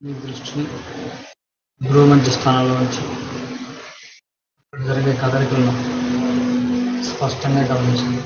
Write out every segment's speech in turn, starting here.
మీ దృష్టిని భ్రూమధ్య స్థానంలో ఉంచి ఇక్కడ జరిగే కదలికలను స్పష్టంగా గమనించండి.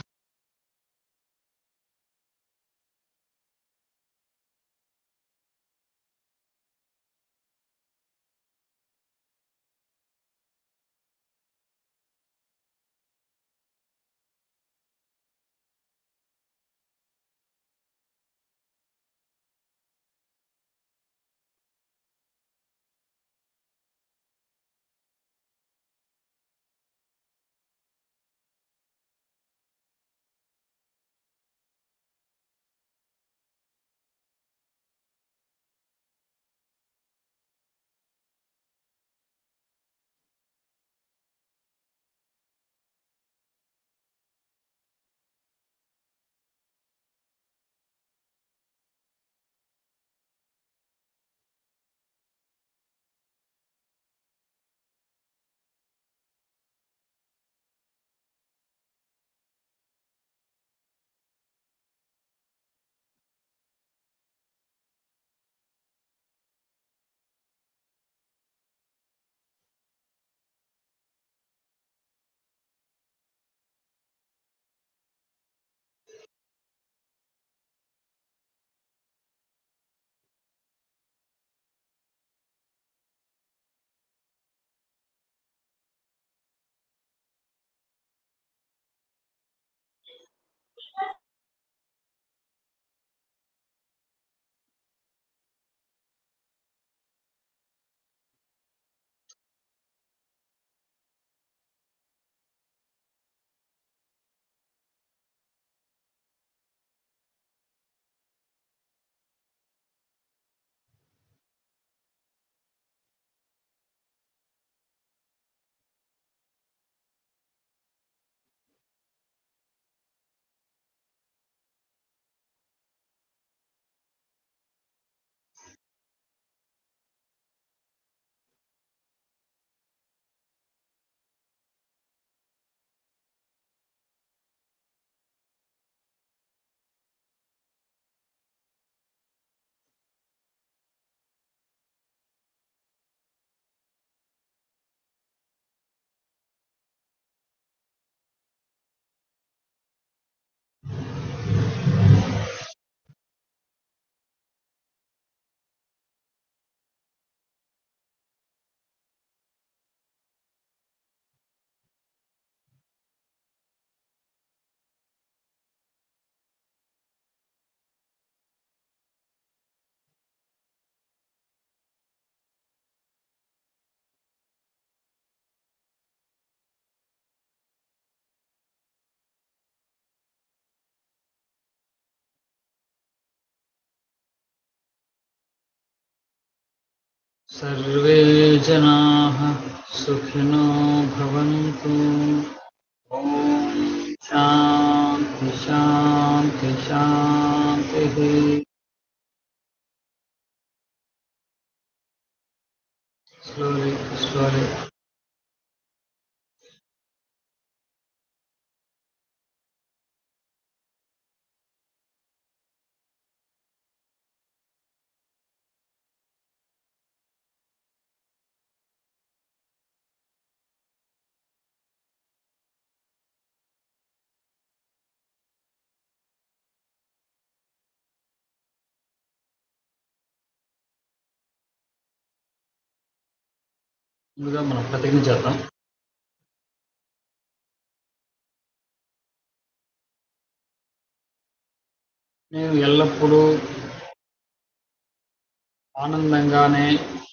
సర్వే జనాః సుఖినో భవంతు. ఓం శాంతి శాంతి శాంతి. Slowly slowly. ముందుగా మనం ప్రతిజ్ఞ చేద్దాం. నేను ఎల్లప్పుడూ ఆనందంగానే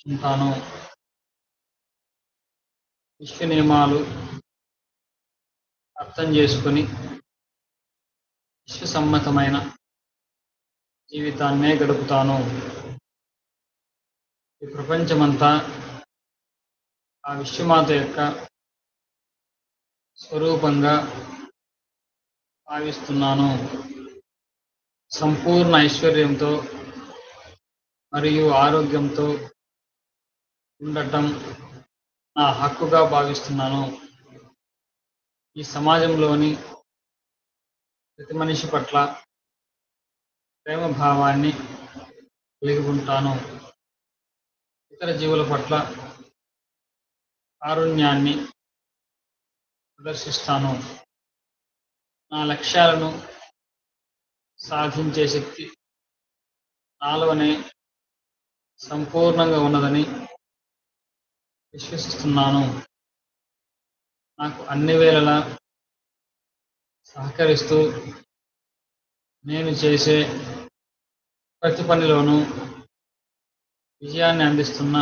ఉంటాను. విశ్వ నియమాలు అర్థం చేసుకుని విశ్వసమ్మతమైన జీవితాన్నే గడుపుతాను. ఈ ప్రపంచమంతా ఆ విశ్వమాత యొక్క స్వరూపంగా భావిస్తున్నాను. సంపూర్ణ ఐశ్వర్యంతో మరియు ఆరోగ్యంతో ఉండటం నా హక్కుగా భావిస్తున్నాను. ఈ సమాజంలోని ప్రతి మనిషి పట్ల ప్రేమ భావాన్ని కలిగి ఉంటాను. ఇతర జీవుల పట్ల కారుణ్యాన్ని ప్రదర్శిస్తాను. నా లక్ష్యాలను సాధించే శక్తి నాలోనే సంపూర్ణంగా ఉన్నదని విశ్వసిస్తున్నాను. నాకు అన్ని వేళలా సహకరిస్తూ నేను చేసే ప్రతి పనిలోనూ విజయాన్ని అందిస్తున్న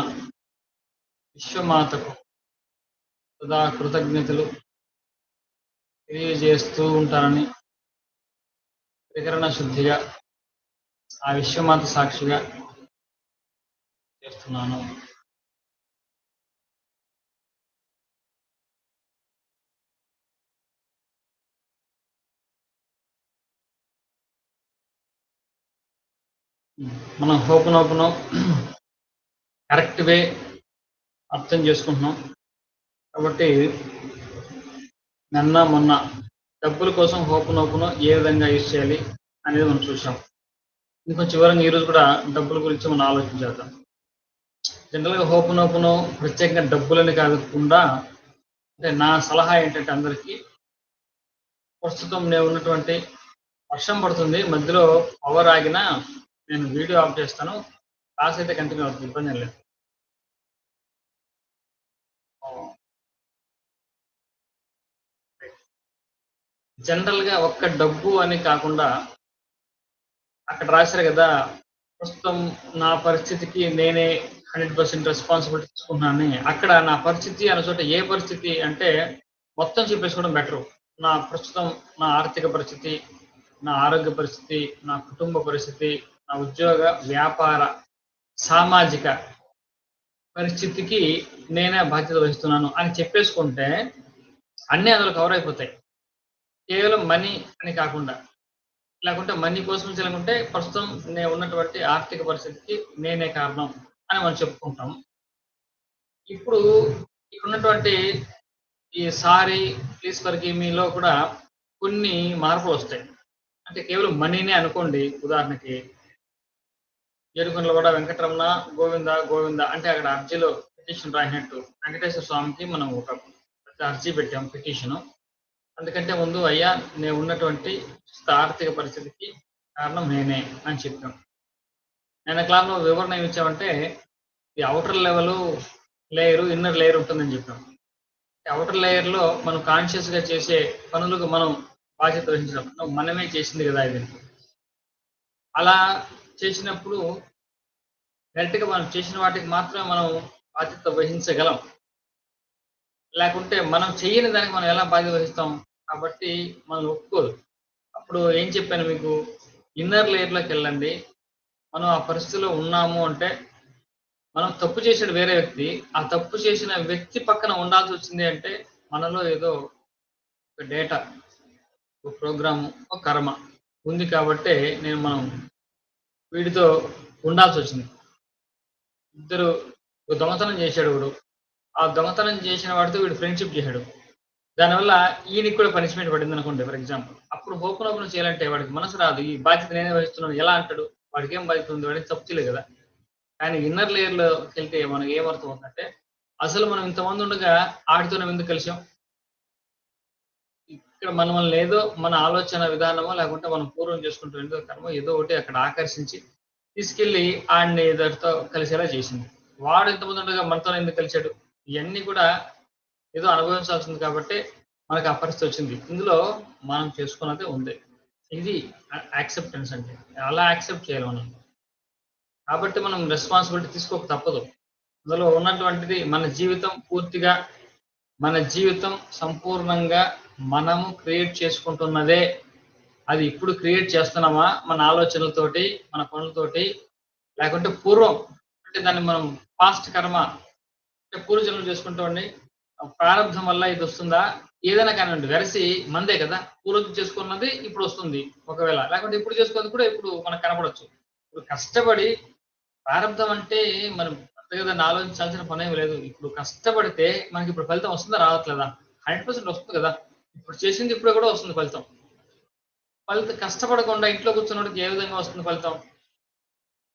విశ్వమాతకు సదా కృతజ్ఞతలు తెలియజేస్తూ ఉంటానని త్రికరణ శుద్ధిగా ఆ విశ్వమాత సాక్షిగా చేస్తున్నాను. మనం హోపనోపనో కరెక్ట్ వే అర్థం చేసుకుంటున్నాం కాబట్టి నిన్న మొన్న డబ్బుల కోసం హోపనోపనో ఏ విధంగా యూజ్ చేయాలి అనేది మనం చూసాం. ఇంకొంచెం వివరంగా ఈరోజు కూడా డబ్బుల గురించి మనం ఆలోచించేద్దాం. జనరల్గా హోపనోపనో ప్రత్యేకంగా డబ్బులని కాకుండా అంటే నా సలహా ఏంటంటే అందరికీ ప్రస్తుతం నేను ఉన్నటువంటి వర్షం పడుతుంది, మధ్యలో పవర్ ఆగినా నేను వీడియో ఆఫ్ చేస్తాను, క్లాస్ అయితే కంటిన్యూ అవుతుంది, ఇబ్బంది ఏం లేదు. జనరల్గా ఒక్క డబ్బు అని కాకుండా అక్కడ రాశారు కదా, ప్రస్తుతం నా పరిస్థితికి నేనే 100% రెస్పాన్సిబిలిటీ తీసుకుంటున్నాను. అక్కడ నా పరిస్థితి అనే చోట ఏ పరిస్థితి అంటే మొత్తం చెప్పేసుకోవడం బెటరు. నా ప్రస్తుతం నా ఆర్థిక పరిస్థితి, నా ఆరోగ్య పరిస్థితి, నా కుటుంబ పరిస్థితి, నా ఉద్యోగ వ్యాపార సామాజిక పరిస్థితికి నేనే బాధ్యత వహిస్తున్నాను అని చెప్పేసుకుంటే అన్నీ అందులో కవర్ అయిపోతాయి. కేవలం మనీ అని కాకుండా, లేకుంటే మనీ కోసం చేయాలనుకుంటే ప్రస్తుతం నేను ఉన్నటువంటి ఆర్థిక పరిస్థితికి నేనే కారణం అని మనం చెప్పుకుంటాం. ఇప్పుడు ఇక్కడ ఉన్నటువంటి ఈ సారీ ప్లీజ్ ఫర్గివ్ మీలో కూడా కొన్ని మార్పులు వస్తాయి. అంటే కేవలం మనీనే అనుకోండి, ఉదాహరణకి ఏడుకొండల కూడా వెంకటరమణ గోవింద గోవింద అంటే అక్కడ అర్జీలో పిటిషన్ రాసినట్టు వెంకటేశ్వర స్వామికి మనం ఒక అర్జీ పెట్టాం పిటిషను. అందుకంటే ముందు అయ్యా నేను ఉన్నటువంటి ఆర్థిక పరిస్థితికి కారణం నేనే అని చెప్పాం. నేను క్లాస్లో వివరణ ఏమి ఇచ్చామంటే ఈ outer level layer inner layer ఉంటుందని చెప్పాం. అవుటర్ లేయర్లో మనం కాన్షియస్గా చేసే పనులకు మనం బాధ్యత వహించడం, మనమే చేసింది కదా ఇది. అలా చేసినప్పుడు డైరెక్ట్గా మనం చేసిన వాటికి మాత్రమే మనం బాధ్యత వహించగలం. లేకుంటే మనం చేయని దానికి మనం ఎలా బాధ్యత వహిస్తాం? కాబట్టి మనం ఒప్పుకోదు. అప్పుడు ఏం చెప్పాను మీకు, ఇన్నర్ లేయర్లోకి వెళ్ళండి. మనం ఆ పరిస్థితిలో ఉన్నాము అంటే మనం తప్పు చేసాడు వేరే వ్యక్తి, ఆ తప్పు చేసిన వ్యక్తి పక్కన ఉండాల్సి వచ్చింది అంటే మనలో ఏదో ఒక డేటా, ఒక ప్రోగ్రాము, ఒక కర్మ ఉంది కాబట్టే మనం వీడితో ఉండాల్సి వచ్చింది. ఇద్దరు ఒక దొంగతనం చేశాడు వీడు, ఆ దొంగతనం చేసిన వాడితో వీడు ఫ్రెండ్షిప్ చేశాడు, దానివల్ల ఈయనకి కూడా పనిష్మెంట్ పడింది అనుకోండి ఫర్ ఎగ్జాంపుల్. అప్పుడు ఓపెన్ చేయాలంటే వాడికి మనసు రాదు, ఈ బాధ్యత నేనే వహిస్తున్నాను ఎలా అంటాడు, వాడికి ఏం బాధ్యత ఉంది, వాడికి తప్పు చేయలేదు కదా. కానీ ఇన్నర్ లేయర్లోకి వెళ్తే మనకి ఏమర్థం అవుతుందంటే అసలు మనం ఇంతమంది ఉండగా ఆడితో ఎందుకు కలిసాం, ఇక్కడ మనం లేదో మన ఆలోచన విధానమో లేకుంటే మనం పూర్వం చేసుకుంటూ ఎందుకు కర్మో ఏదో ఒకటి అక్కడ ఆకర్షించి తీసుకెళ్లి ఆడిని ఎదుటితో కలిసేలా చేసింది. వాడు ఇంతమంది ఉండగా మనతో ఎందుకు కలిశాడు, ఇవన్నీ కూడా ఏదో అనుభవించాల్సింది కాబట్టి మనకు ఆ పరిస్థితి వచ్చింది. ఇందులో మనం చేసుకున్నదే ఉంది. ఇది యాక్సెప్టెన్స్ అంటే అలా యాక్సెప్ట్ చేయాలి మనం. కాబట్టి మనం రెస్పాన్సిబిలిటీ తీసుకోక తప్పదు. అందులో ఉన్నటువంటిది మన జీవితం పూర్తిగా, మన జీవితం సంపూర్ణంగా మనము క్రియేట్ చేసుకుంటున్నదే. అది ఇప్పుడు క్రియేట్ చేస్తున్నామా మన ఆలోచనలతోటి, మన పనులతోటి, లేకుంటే పూర్వం అంటే దాన్ని మనం పాస్ట్ కర్మ అంటే పూర్వజన్మలు చేసుకుంటామండి, ప్రారంభం వల్ల ఇది వస్తుందా, ఏదైనా కానివ్వండి వెరసి మందే కదా, పూర్వం చేసుకున్నది ఇప్పుడు వస్తుంది ఒకవేళ, లేకుంటే ఇప్పుడు చేసుకున్నది కూడా ఇప్పుడు మనకు కనపడవచ్చు. ఇప్పుడు కష్టపడి ప్రారంభం అంటే మనం పెద్దగా దాన్ని ఆలోచించాల్సిన పని ఏమి లేదు. ఇప్పుడు కష్టపడితే మనకి ఇప్పుడు ఫలితం వస్తుందా రావట్లేదా, 100% వస్తుంది కదా. ఇప్పుడు చేసింది ఇప్పుడు కూడా వస్తుంది ఫలితం. కష్టపడకుండా ఇంట్లో కూర్చున్నోడికి ఏ విధంగా వస్తుంది ఫలితం?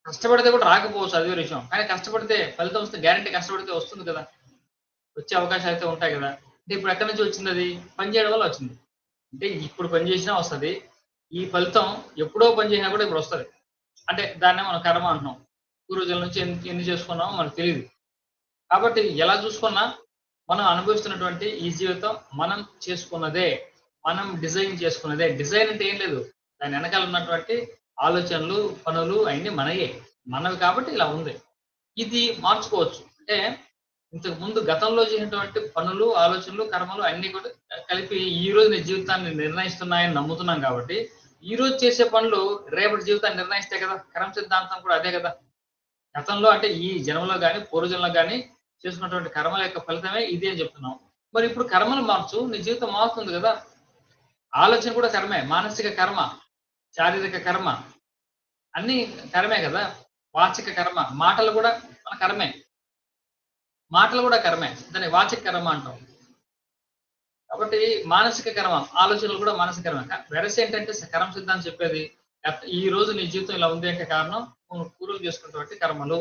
కష్టపడితే కూడా రాకపోవచ్చు, అది వేరే విషయం. కానీ కష్టపడితే ఫలితం వస్తే గ్యారంటీ కష్టపడితే వస్తుంది కదా! వచ్చే అవకాశాలు అయితే ఉంటాయి కదా! అంటే ఇప్పుడు ఎక్కడి నుంచి వచ్చిందది? పని చేయడం వల్ల వచ్చింది. అంటే ఇప్పుడు పని చేసినా వస్తది. ఈ ఫలితం ఎప్పుడో పని చేసినా కూడా ఇప్పుడొస్తది. అంటే దాన్నే మనం కర్మ అంటున్నాం. పూర్వజన్మ నుంచి ఎన్ని చేసుకున్నామో మనకు తెలీదు. కాబట్టి ఎలా చూసుకున్నా మనం అనుభవిస్తున్నటువంటి ఈ జీవితం మనం చేసుకున్నదే. మనం డిజైన్ చేసుకున్నదే. డిజైన్ అంటే ఏం లేదు. దాని వెనకాల ఉన్నటువంటి ఆలోచనలు, పనులు అయన్నీ మనయే. మనవి కాబట్టి ఇలా ఉంది. ఇది మార్చుకోవచ్చు. అంటే ఇంతకు ముందు గతంలో చేసినటువంటి పనులు, ఆలోచనలు, కర్మలు అన్నీ కూడా కలిపి ఈ రోజు నీ జీవితాన్ని నిర్ణయిస్తున్నాయని నమ్ముతున్నాం కాబట్టి, ఈ రోజు చేసే పనులు రేపటి జీవితాన్ని నిర్ణయిస్తాయి కదా! కర్మ సిద్ధాంతం కూడా అదే కదా! గతంలో అంటే ఈ జన్మలో గాని, పూర్వజన్మలో గాని చేసుకున్నటువంటి కర్మల యొక్క ఫలితమే ఇది అని చెప్తున్నాం. మరి ఇప్పుడు కర్మలు మార్చు, నీ జీవితం మారుతుంది గదా! ఆలోచన కూడా కర్మే. మానసిక కర్మ, శారీరక కర్మ అన్నీ కర్మే గదా! వాచిక కర్మ, మాటలు కూడా మన కర్మే. మాటలు కూడా కర్మే. దాన్ని వాచిక కర్మ అంటాం. కాబట్టి మానసిక కర్మ, ఆలోచనలు కూడా మానసిక కర్మ. వెరసి ఏంటంటే కర్మ సిద్ధాంతం చెప్పేది ఈ రోజు నీ జీవితం ఇలా ఉంది అంటే కారణం నువ్వు పూర్వులు చేసుకున్నటువంటి కర్మలు.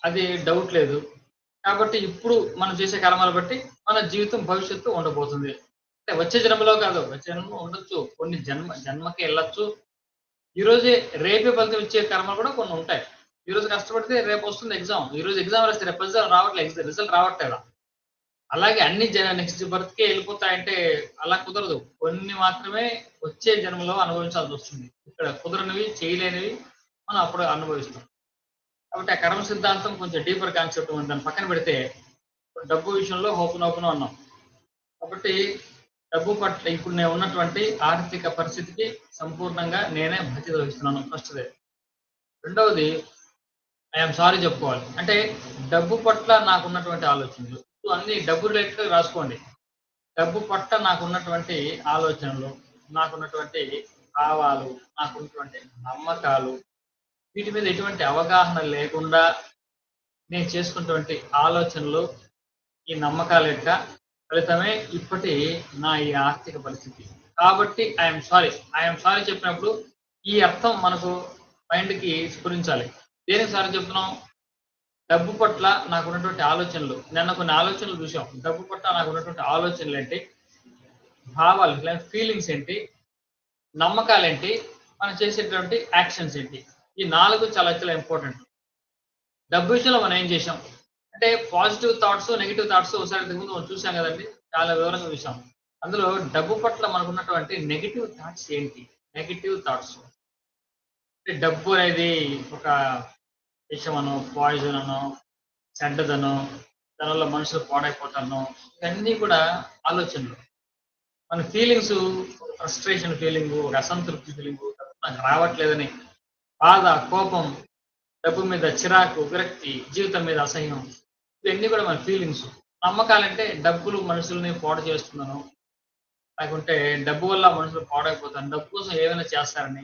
అది డౌట్ లేదు. కాబట్టి ఇప్పుడు మనం చేసే కర్మలు బట్టి మన జీవితం భవిష్యత్తు ఉండబోతుంది. అంటే వచ్చే జన్మలో కాదు. వచ్చే జన్మలో ఉండొచ్చు. కొన్ని జన్మకి ఎళ్ళొచ్చు. ఈరోజే రేపే ఫలితం ఇచ్చే కర్మలు కూడా కొన్ని ఉంటాయి. ఈరోజు కష్టపడితే రేపొస్తుంది ఎగ్జామ్. ఈరోజు ఎగ్జామ్ రాస్తే రేపు ఎగ్జామ్ రావట్లేదు. రిజల్ట్ రావట్లేదా? అలాగే అన్ని నెక్స్ట్ బర్త్‌కే ఎళ్ళిపోతాయంటే అలా కుదరదు. కొన్ని మాత్రమే వచ్చే జన్మలో అనుభవించాల్సొస్తుంది. ఇక్కడ కుదరనివి, చేయలేనివి మనం అప్పుడు అనుభవిస్తాం. కాబట్టి ఆ కర్మ సిద్ధాంతం కొంచెం డీపర్ కాన్సెప్ట్ ఉంది. దాన్ని పక్కన పెడితే డబ్బు విషయంలో ఓపెన్ ఉన్నాం. కాబట్టి డబ్బు పట్ల ఇప్పుడు నేను ఉన్నటువంటి ఆర్థిక పరిస్థితికి సంపూర్ణంగా నేనే బాధ్యత వహిస్తున్నాను ఫస్ట్‌ది. రెండవది ఐ యామ్ సారీ చెప్పుకోవాలి. అంటే డబ్బు పట్ల నాకున్నటువంటి ఆలోచనలు. అన్నీ డబ్బు రిలేటెడ్ రాసుకోండి. డబ్బు పట్ల నాకున్నటువంటి ఆలోచనలు, నాకున్నటువంటి భావాలు, నాకున్నటువంటి నమ్మకాలు, వీటి మీద ఎటువంటి అవగాహన లేకుండా నేను చేసుకున్నటువంటి ఆలోచనలు, ఈ నమ్మకాల యొక్క ఫలితమే ఇప్పటి నా ఈ ఆర్థిక పరిస్థితి. కాబట్టి ఐ యామ్ సారీ చెప్పినప్పుడు ఈ అర్థం మనకు మైండ్‌కి స్ఫురించాలి. దేనికి సారీ చెప్తున్నాం? డబ్బు పట్ల నాకున్నటువంటి ఆలోచనలు. నిన్న కొన్ని ఆలోచనలు చూసాం. డబ్బు పట్ల నాకున్నటువంటి ఆలోచనలేంటి? భావాలు లేదా ఫీలింగ్స్ ఏంటి? నమ్మకాలేంటి? మనం చేసేటువంటి యాక్షన్స్ ఏంటి? ఈ 4 చాలా చాలా ఇంపార్టెంట్. డబ్బు విషయంలో మనం ఏం చేశాం? అంటే పాజిటివ్ థాట్స్, నెగెటివ్ థాట్స్ ఒకసారి ఇంతకుముందు మనం చూసాం గదండీ! చాలా వివరంగా చూసాం. అందులో డబ్బు పట్ల మనకున్నటువంటి నెగెటివ్ థాట్స్ ఏంటి? Negative thoughts. అంటే డబ్బు అనేది ఒక విషమనో, పాయిజన్ అనో, చెడ్డదనో, దానివల్ల మనుషులు పాడైపోతారనో, ఇవన్నీ కూడా ఆలోచనలు. మన ఫీలింగ్స్ ఫ్రస్ట్రేషన్ ఫీలింగు, ఒక అసంతృప్తి ఫీలింగు, నాకు రావట్లేదని బాధ, కోపం, డబ్బు మీద చిరాకు, విరక్తి, జీవితం మీద అసహ్యం ఇవన్నీ కూడా మన ఫీలింగ్స్. నమ్మకాలంటే డబ్బులు మనుషుల్ని పాడు చేస్తుందనో, లేకుంటే డబ్బు వల్ల మనుషులు పాడైపోతారు. డబ్బు కోసం ఏదైనా చేస్తారని,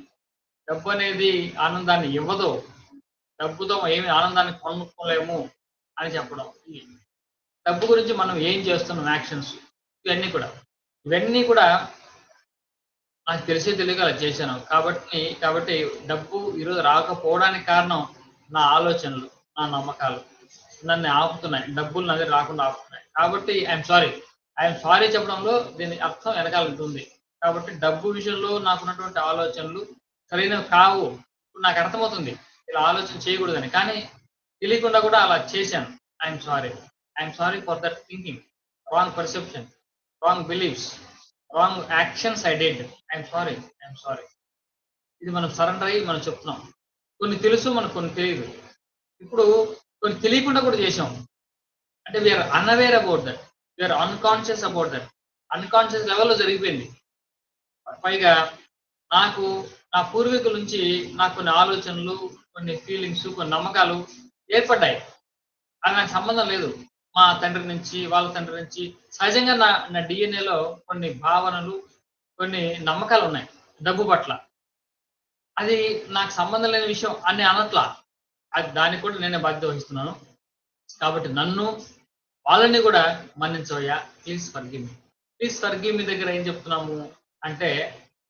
డబ్బు అనేది ఆనందాన్ని ఇవ్వదు. డబ్బుతో ఏమి ఆనందాన్ని కొనుక్కోలేము అని చెప్పడం. ఈ డబ్బు గురించి మనం ఏం చేస్తున్నాం యాక్షన్స్ ఇవన్నీ కూడా నాకు తెలిసే తెలియక అలా చేశాను. కాబట్టి డబ్బు ఈరోజు రాకపోవడానికి కారణం నా ఆలోచనలు, నా నమ్మకాలు. నన్ను ఆపుతున్నాయి. డబ్బులు నా దగ్గర రాకుండా ఆపుతున్నాయి. కాబట్టి ఐ యామ్ సారీ చెప్పడంలో దీని అర్థం వెనకాల ఉంటుంది. కాబట్టి డబ్బు విషయంలో నాకున్నటువంటి ఆలోచనలు సరైనవి కావు. ఇప్పుడు నాకు అర్థమవుతుంది. ఇలా ఆలోచన చేయకూడదని. కానీ తెలియకుండా కూడా అలా చేశాను. I am sorry for that thinking, wrong perception, wrong beliefs, wrong actions I did. I am sorry. ఇది మనం సరెండర్ అయ్యి మనం చెప్తున్నాం. కొన్ని తెలుసు, మనకు కొన్ని తెలియదు. ఇప్పుడు కొన్ని తెలియకుండా కూడా చేశాం. అంటే we're unaware about that. We're unconscious about that. Unconscious లెవెల్‌లో జరిగిపోయింది. పైగా నాకు నా పూర్వీకుల నుంచి నాకు కొన్ని ఆలోచనలు, కొన్ని ఫీలింగ్స్, కొన్ని నమ్మకాలు ఏర్పడ్డాయి. అది నాకు సంబంధం లేదు. మా తండ్రి నుంచి, వాళ్ళ తండ్రి నుంచి సహజంగా నా నా డీఎన్ఏలో కొన్ని భావనలు, కొన్ని నమ్మకాలున్నాయి డబ్బు పట్ల. అది నాకు సంబంధం లేని విషయం అని అనట్లా. దానికి కూడా నేనే బాధ్యత వహిస్తున్నాను. కాబట్టి నన్ను, వాళ్ళని కూడా మన్నించవయ్యా. Please forgive me. Please forgive me దగ్గర ఏం చెప్తున్నాము అంటే,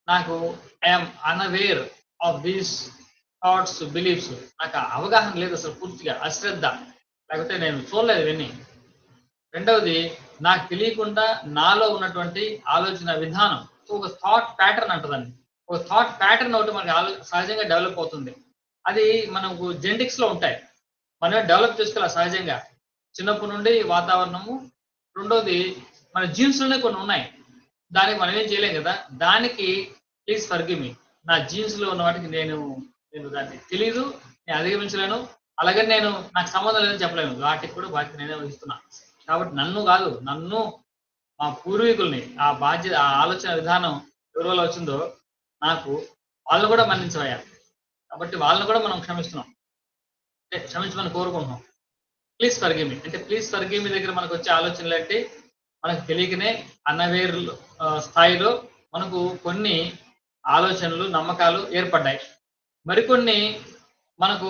నాకు I am unaware of these thoughts, beliefs నాకు అవగాహన లేదు అసలు, పూర్తిగా అశ్రద్ధ, లేకపోతే నేను చూడలేదు ఇవన్నీ. రెండవది, నాకు తెలియకుండా నాలో ఉన్నటువంటి ఆలోచన విధానం, ఒక థాట్ ప్యాటర్న్ అంటదండి. ఒక థాట్ ప్యాటర్న్ ఒకటి మనకి సహజంగా డెవలప్ అవుతుంది. అది మనకు జెనెటిక్స్ లో ఉంటాయి. మనమే డెవలప్ చేసుకోవాలి సహజంగా. చిన్నప్పటి నుండి వాతావరణము. రెండోది, మన జీన్స్ లోనే కొన్ని ఉన్నాయి. దానికి మనం ఏం చేయలేం కదా. దానికి ప్లీజ్ ఫర్గివ్ మీ. నా జీన్స్ లో ఉన్న వాటికి నేను నేను దాన్ని తెలీదు, నేను అధిగమించలేను. అలాగే నేను నాకు సంబంధం లేదని చెప్పలేను. వాటికి కూడా బాధ్యత నేనే వహిస్తున్నా. కాబట్టి నన్ను కాదు, నన్ను, మా పూర్వీకుల్ని, ఆ బాధ్యత, ఆ ఆలోచన విధానం ఎవరి వల్ల వచ్చిందో నాకు, వాళ్ళని కూడా మన్నించవయ్యా. కాబట్టి వాళ్ళని కూడా మనం క్షమిస్తున్నాం, అంటే క్షమించమని కోరుకుంటున్నాం. ప్లీజ్ ఫర్గివ్ మీ అంటే, ప్లీజ్ ఫర్గివ్ మీ దగ్గర మనకు వచ్చే ఆలోచనలు అంటే, మనకు తెలియకనే అన్నవేర్ స్థాయిలో మనకు కొన్ని ఆలోచనలు, నమ్మకాలు ఏర్పడ్డాయి. మరికొన్ని మనకు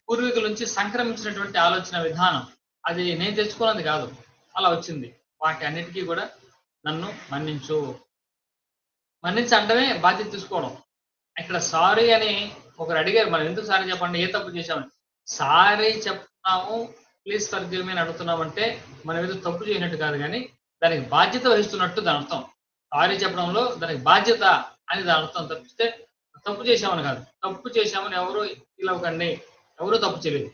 పూర్వీకుల నుంచి సంక్రమించినటువంటి ఆలోచన విధానం. అది నేను తెచ్చుకున్నది కాదు, అలా వచ్చింది. వాటి అన్నిటికీ కూడా నన్ను మన్నించు. మన్నించంటమే బాధ్యత తీసుకోవడం. ఇక్కడ సారీ అని ఒకరు అడిగారు, మనం ఎందుకు సారీ చెప్పండి, ఏ తప్పు చేశామని. సారీ చెప్తున్నాము, ప్లీజ్ ఫర్గివ్ మీ అని అడుగుతున్నామంటే మనం ఏదో తప్పు చేయనట్టు కాదు, కానీ దానికి బాధ్యత వహిస్తున్నట్టు దాని అర్థం. సారీ చెప్పడంలో దానికి బాధ్యత అని దాని అర్థం, తప్పిస్తే తప్పు చేశామని కాదు. తప్పు చేశామని ఎవరు ఫీల్ అవ్వకండి, ఎవరు తప్పు చేయలేదు,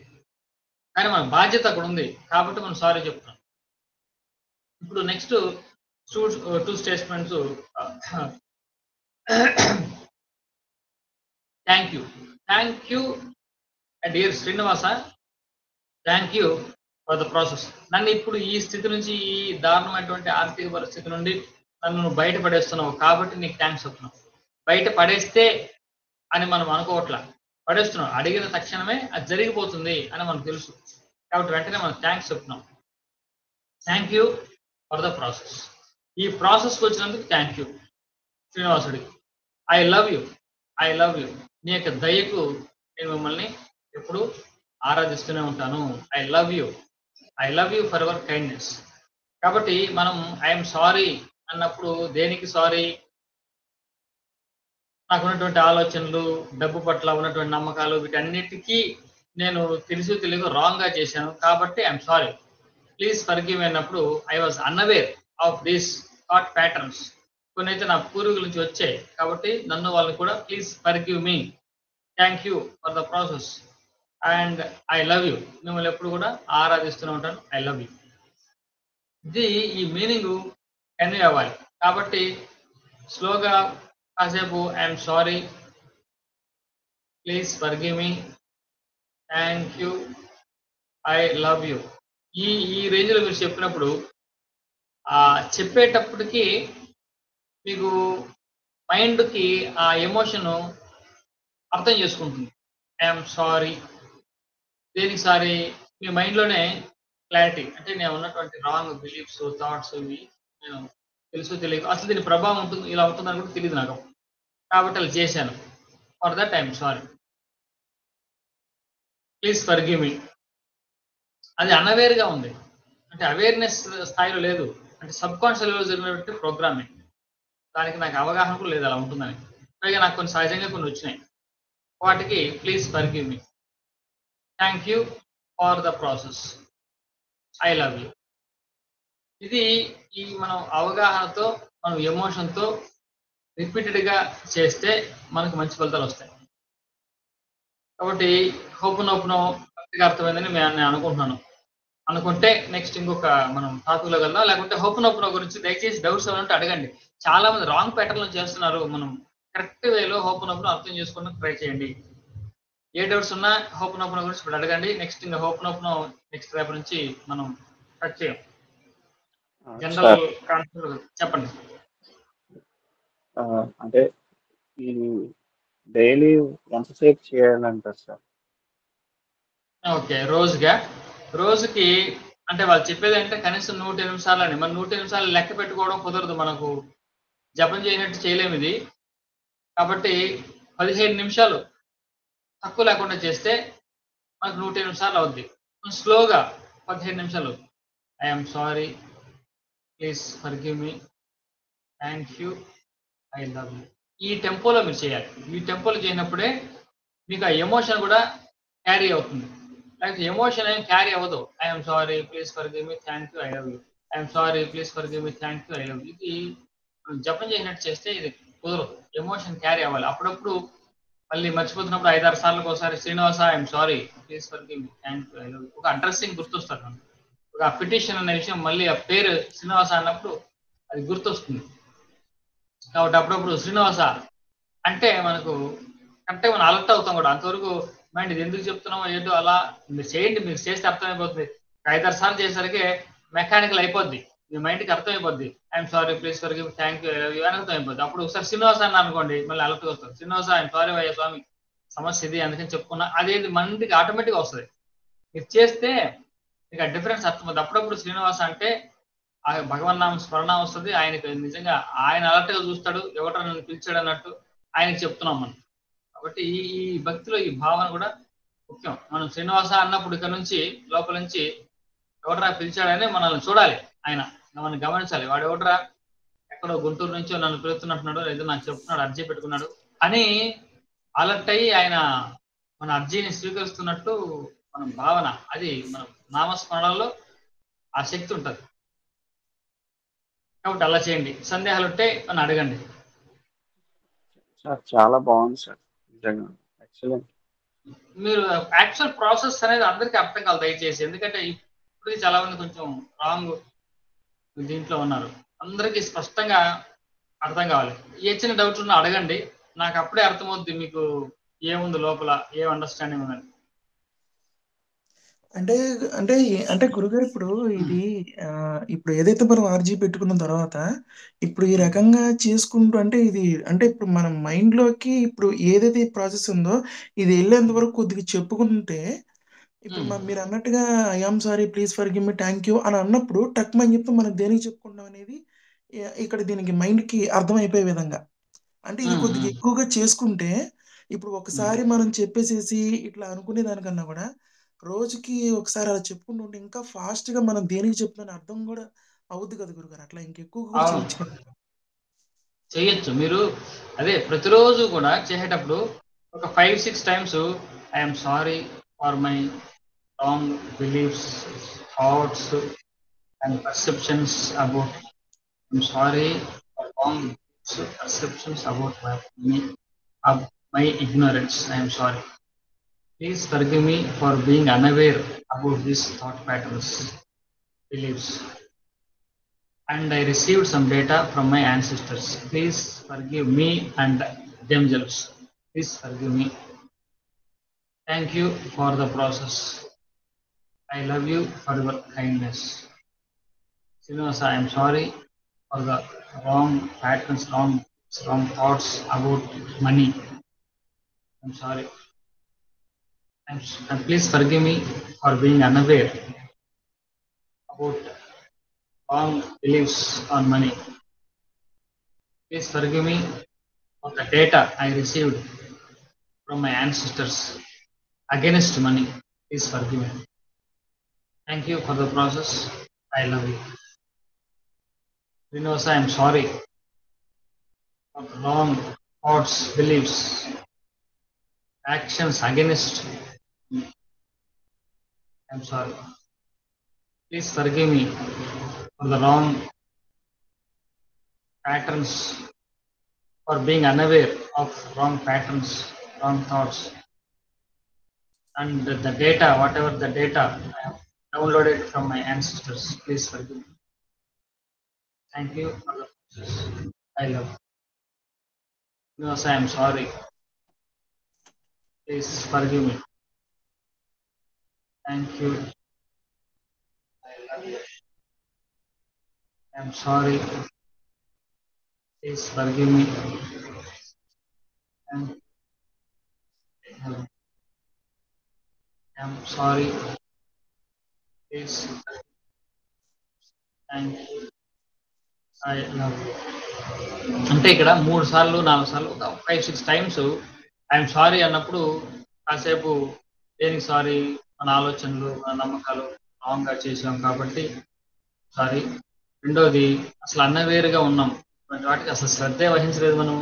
కానీ మన బాధ్యత అక్కడ ఉంది కాబట్టి మనం సారీ చెప్తున్నాం. ఇప్పుడు next two statements. Thank you. Thank you dear Srinivasa, thank you for the process. నన్ను ఇప్పుడు ఈ స్థితి నుంచి, ఈ దారుణమైనటువంటి ఆర్థిక పరిస్థితి నుండి నన్ను నువ్వు బయట పడేస్తున్నావు కాబట్టి నీకు థ్యాంక్స్ చెప్తున్నావు. బయట పడేస్తే అని మనం అనుకోవట్లా, పడేస్తున్నాం. అడిగిన తక్షణమే అది జరిగిపోతుంది అని మనకు తెలుసు, కాబట్టి వెంటనే మనం థ్యాంక్స్ చెప్తున్నాం. Thank you for the process. ఈ ప్రాసెస్కి వచ్చినందుకు థ్యాంక్ యూ శ్రీనివాసుడికి. I love you, I love you. నీ యొక్క దయకు నేను మిమ్మల్ని ఎప్పుడు ఆరాధిస్తూనే ఉంటాను. I love you, I love you for your kindness. కాబట్టి మనం ఐఎమ్ సారీ అన్నప్పుడు దేనికి సారీ? నాకు ఉన్నటువంటి ఆలోచనలు, డబ్బు పట్ల ఉన్నటువంటి నమ్మకాలు, వీటన్నిటికీ నేను తెలిసి తెలియక రాంగ్ గా చేశాను కాబట్టి I'm sorry. Please forgive me అన్నప్పుడు I was unaware of these thought patterns. కొన్ని అయితే నా పూర్వీకుల నుంచి వచ్చాయి కాబట్టి నన్ను వాళ్ళని కూడా please forgive me, thank you for the process, and I love you. మిమ్మల్ని ఎప్పుడు కూడా ఆరాధిస్తూనే ఉంటాను. I love you. ఇది ఈ మీనింగ్ కన్వే అవ్వాలి. కాబట్టి స్లోగా కాసేపు I'm sorry, please forgive me, thank you, I love you. ఈ ఈ రేంజ్లో మీరు చెప్పినప్పుడు చెప్పేటప్పటికి మీకు మైండ్కి ఆ ఎమోషన్ అర్థం చేసుకుంటుంది. ఐఎమ్ సారీ, దేనికి సారీ? మీ మైండ్లోనే క్లారిటీ, అంటే నేను ఉన్నటువంటి రాంగ్ బిలీఫ్స్, థాట్స్ ఇవి నేను తెలుసు తెలియదు, అసలు దీని ప్రభావం ఉంటుంది, ఇలా ఉంటుందని కూడా తెలియదు నాకు, కాబట్టి అలా చేశాను. For that I'm sorry, please forgive మీ. అది అన్అవేర్గా ఉంది, అంటే అవేర్నెస్ స్థాయిలో లేదు, అంటే సబ్ కాన్షియస్ లెవెల్లో జరిగినటువంటి ప్రోగ్రామింగ్. దానికి నాకు అవగాహన కూడా లేదు అలా ఉంటుందని. పైగా నాకు కొన్ని సహజంగా కొన్ని వచ్చినాయి. వాటికి please forgive me, thank you for the process, I love you. ఇది ఈ మనం అవగాహనతో, మనం ఎమోషన్తో రిపీటెడ్గా చేస్తే మనకు మంచి ఫలితాలు వస్తాయి. కాబట్టి హోపనోపనో కరెక్ట్గా అర్థమైందని నేను అనుకుంటున్నాను. అనుకుంటే నెక్స్ట్ ఇంకొక మనం టాపిక్లో వెళ్దాం. లేకుంటే హోపనోపనో గురించి దయచేసి డౌట్స్ ఏమంటే అడగండి. చాలా మంది రాంగ్ ప్యాటర్న్లో చేస్తున్నారు. మనం కరెక్ట్ వేలో హోపనోపనో అర్థం చేసుకోవడానికి ట్రై చేయండి. ఏ డౌట్స్ ఉన్నా హోపనోపనో గురించి ఇప్పుడు అడగండి. నెక్స్ట్ ఇంకా హోపనోపనో నెక్స్ట్ రేపు నుంచి మనం టచ్ చేయం. జనరల్ కాన్సెప్ట్ చెప్పండి. అంటే ఈ డైలీ ఎంతసేపు చేయాలంటారు సార్? ఓకే, రోజుకి అంటే వాళ్ళు చెప్పేది అంటే కనీసం 100 నిమిషాలని. మన 100 నిమిషాలు లెక్క పెట్టుకోవడం కుదరదు, మనకు జపం చేయనట్టు చేయలేము ఇది. కాబట్టి 15 నిమిషాలు తక్కువ లేకుండా చేస్తే మనకు 100 నిమిషాలు అవుద్ది. స్లోగా 15 నిమిషాలు. I'm sorry, please forgive me, thank you, I love you. ఈ టెంపోలో మీరు చేయాలి. ఈ టెంపోలో చేయనప్పుడే మీకు ఆ ఎమోషన్ కూడా క్యారీ అవుతుంది. లేకపోతే ఎమోషన్ ఏం క్యారీ అవ్వదు. I'm sorry, please forgive me, thank you, I love you. I'm sorry, please forgive me, thank you, I love you. ఇది మనం జపం చేసినట్టు చేస్తే ఇది కుదరదు. ఎమోషన్ క్యారీ అవ్వాలి. అప్పుడప్పుడు మళ్ళీ మర్చిపోతున్నప్పుడు 5-6 సార్లకు ఒకసారి Srinivasa I'm sorry, please forgive me, thank you, I love you. ఒక అడ్రస్సింగ్ గుర్తొస్తారు మనకు. ఒక పిటిషన్ అనే విషయం మళ్ళీ ఆ పేరు శ్రీనివాస అన్నప్పుడు అది గుర్తొస్తుంది. కాబట్టి అప్పుడప్పుడు శ్రీనివాస అంటే మనకు అంటే మనం అలర్ట్ అవుతాం కూడా. అంతవరకు మైండ్ ఇది ఎందుకు చెప్తున్నామో ఏంటో అలా మీరు చేయండి, మీరు చేస్తే అర్థమైపోతుంది. 5-6 సార్లు చేసరికి మెకానికల్ అయిపోద్ది, మీ మైండ్కి అర్థమైపోద్ది. I'm sorry, please forgive, thank you, I love you అని అర్థమైపోద్ది. అప్పుడు ఒకసారి శ్రీనివాస అన్న అనుకోండి, మళ్ళీ అలర్ట్ వస్తుంది. శ్రీనివాస ఐఎమ్ సారీ అయ్యా స్వామి, సమస్య ఇది అందుకని చెప్పుకున్నా, అదేది మైండ్కి ఆటోమేటిక్గా వస్తుంది. మీరు చేస్తే మీకు ఆ డిఫరెన్స్ అర్థమవుతుంది. అప్పుడప్పుడు శ్రీనివాస అంటే ఆ భగవన్నామ స్మరణ వస్తుంది. ఆయనకి నిజంగా ఆయన అలర్ట్గా చూస్తాడు, ఎవటో నన్ను పిలిచాడు అన్నట్టు ఆయనకి చెప్తున్నాం మనం. కాబట్టి ఈ ఈ భక్తిలో ఈ భావన కూడా ముఖ్యం. మనం శ్రీనివాస అన్నప్పుడు ఇక్కడ నుంచి లోపల నుంచి ఎవడరా పిలిచాడని మనల్ని చూడాలి. ఆయన మనం గమనించాలి. వాడు ఎవడరా ఎక్కడో గుంటూరు నుంచో నన్ను పిలుస్తున్నట్టున్నాడు, లేదా నాకు చెప్తున్నాడు, అర్జీ పెట్టుకున్నాడు అని అలర్ట్ అయ్యి ఆయన మన అర్జీని స్వీకరిస్తున్నట్టు మనం భావన. అది మన నామస్మరణలో ఆ శక్తి ఉంటుంది. కాబట్టి అలా చేయండి. సందేహాలు ఉంటే నన్ను అడగండి. సార్ చాలా బాగుంది సార్, నిజంగా ఎక్సలెంట్. మీరు యాక్చువల్ ప్రాసెస్ అనేది అందరికీ అర్థం కాదు దయచేసి. ఎందుకంటే ఇప్పుడు చాలా మంది కొంచెం రాంగ్ దీంట్లో ఉన్నారు. అందరికీ స్పష్టంగా అర్థం కావాలి. ఏ చిన్న డౌట్ ఉన్నా అడగండి, నాకు అప్పుడే అర్థమవుద్ది మీకు ఏముంది లోపల, ఏం అండర్స్టాండింగ్ ఉందని. అంటే అంటే అంటే గురుగారు ఇప్పుడు ఇది ఇప్పుడు ఏదైతే మనం ఆర్జీ పెట్టుకున్న తర్వాత ఇప్పుడు ఈ రకంగా చేసుకుంటూ అంటే ఇది అంటే ఇప్పుడు మన మైండ్ లోకి ఇప్పుడు ఏదైతే ప్రాసెస్ ఉందో ఇది వెళ్ళేంత వరకు కొద్దిగా చెప్పుకుంటే ఇప్పుడు మీరు అన్నట్టుగా I am sorry, please forgive me, thank you అని అన్నప్పుడు టక్ అని చెప్పి మనం దేనికి చెప్పుకుంటాం అనేది ఇక్కడ దీనికి మైండ్ కి అర్థమైపోయే విధంగా అంటే ఇది కొద్దిగా ఎక్కువగా చేసుకుంటే ఇప్పుడు ఒకసారి మనం చెప్పేసేసి ఇట్లా అనుకునే దానికన్నా కూడా రోజుకి ఒకసారి అలా చెప్పుకుంటూ ఉంటే ఇంకా ఫాస్ట్ గా మనం దేనికి చెప్తున్న అర్థం కూడా అవుద్ది కదా గురుగారు. అట్లా ఇంకెక్కువ కూడా అవును, చేయొచ్చు కదా. చేయొచ్చు. మీరు అదే ప్రతిరోజు కూడా చేసేటప్పుడు ఒక 5-6 times I'm sorry for my wrong beliefs, thoughts and perceptions about, I'm sorry for wrong perceptions about my ignorance. I am sorry. Please forgive me for being unaware about these thought patterns, beliefs. And I received some data from my ancestors. Please forgive me and themselves. Please forgive me. Thank you for the process. I love you for your kindness. Srinivasa, I am sorry for the wrong patterns, wrong thoughts about money. I'm sorry. And please forgive me for being unaware about wrong beliefs on money. Please forgive me for the data I received from my ancestors against money. Please forgive me. Thank you for the process. I love you. Srinivasa, I am sorry for the wrong thoughts, beliefs, actions against me. I am sorry. Please forgive me for the wrong patterns, for being unaware of wrong patterns, wrong thoughts, and the data, whatever the data I have downloaded from my ancestors. Please forgive me. Thank you for the process. I love you. Srinivasa, I am sorry. Please forgive me. Thank you. I love you. I am sorry. Please forgive me. And I am sorry. Please forgive me. Thank you. I love you. అంటే ఇక్కడ 3 సార్లు 4 సార్లు 5-6 times I'm sorry అన్నప్పుడు కాసేపు దేనికి sorry, మన ఆలోచనలు, మన నమ్మకాలు రాంగ్ గా చేసాం కాబట్టి సారీ. రెండోది అసలు అన్నవేరుగా ఉన్నాం, వాటికి అసలు శ్రద్ధే వహించలేదు మనం,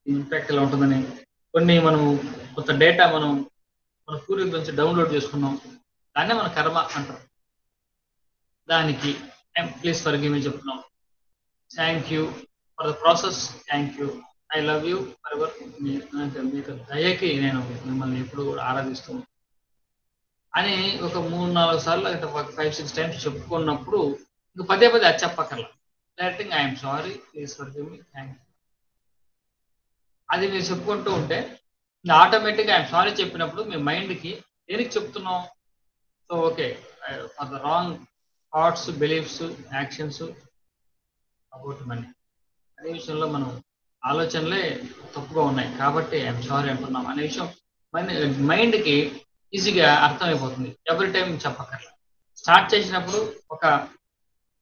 ఇంపాక్ట్ ఎలా ఉంటుందని. కొన్ని మనం కొంత డేటా మనం మన పూర్వీకుల నుంచి డౌన్లోడ్ చేసుకున్నాం, దాన్నే మన కర్మ అంటారు. దానికి ప్లీజ్ ఫర్గివ్ మీ చెప్తున్నాం. Thank you for the process, thank you, I love you for ever. మీకు దయకి నేను మిమ్మల్ని ఎప్పుడు కూడా ఆరాధిస్తున్నాను అని ఒక 3-4 సార్లు అంటే 5-6 టైమ్స్ చెప్పుకున్నప్పుడు ఇంక పదే పదే అది చెప్పక్కర్లా. Directing I'm sorry, please forgive me, thank you. అది మీరు చెప్పుకుంటూ ఉంటే ఆటోమేటిక్గా ఐఎమ్ సారీ చెప్పినప్పుడు మీ మైండ్కి దేనికి చెప్తున్నాం, so okay for the wrong thoughts, beliefs, actions about money అనే విషయంలో మనం ఆలోచనలే తప్పుగా ఉన్నాయి కాబట్టి ఐఎమ్ సారీ అంటున్నాం అనే విషయం మైండ్కి ఈజీగా అర్థమైపోతుంది. Every time చెప్పక్కర్లా. స్టార్ట్ చేసినప్పుడు ఒక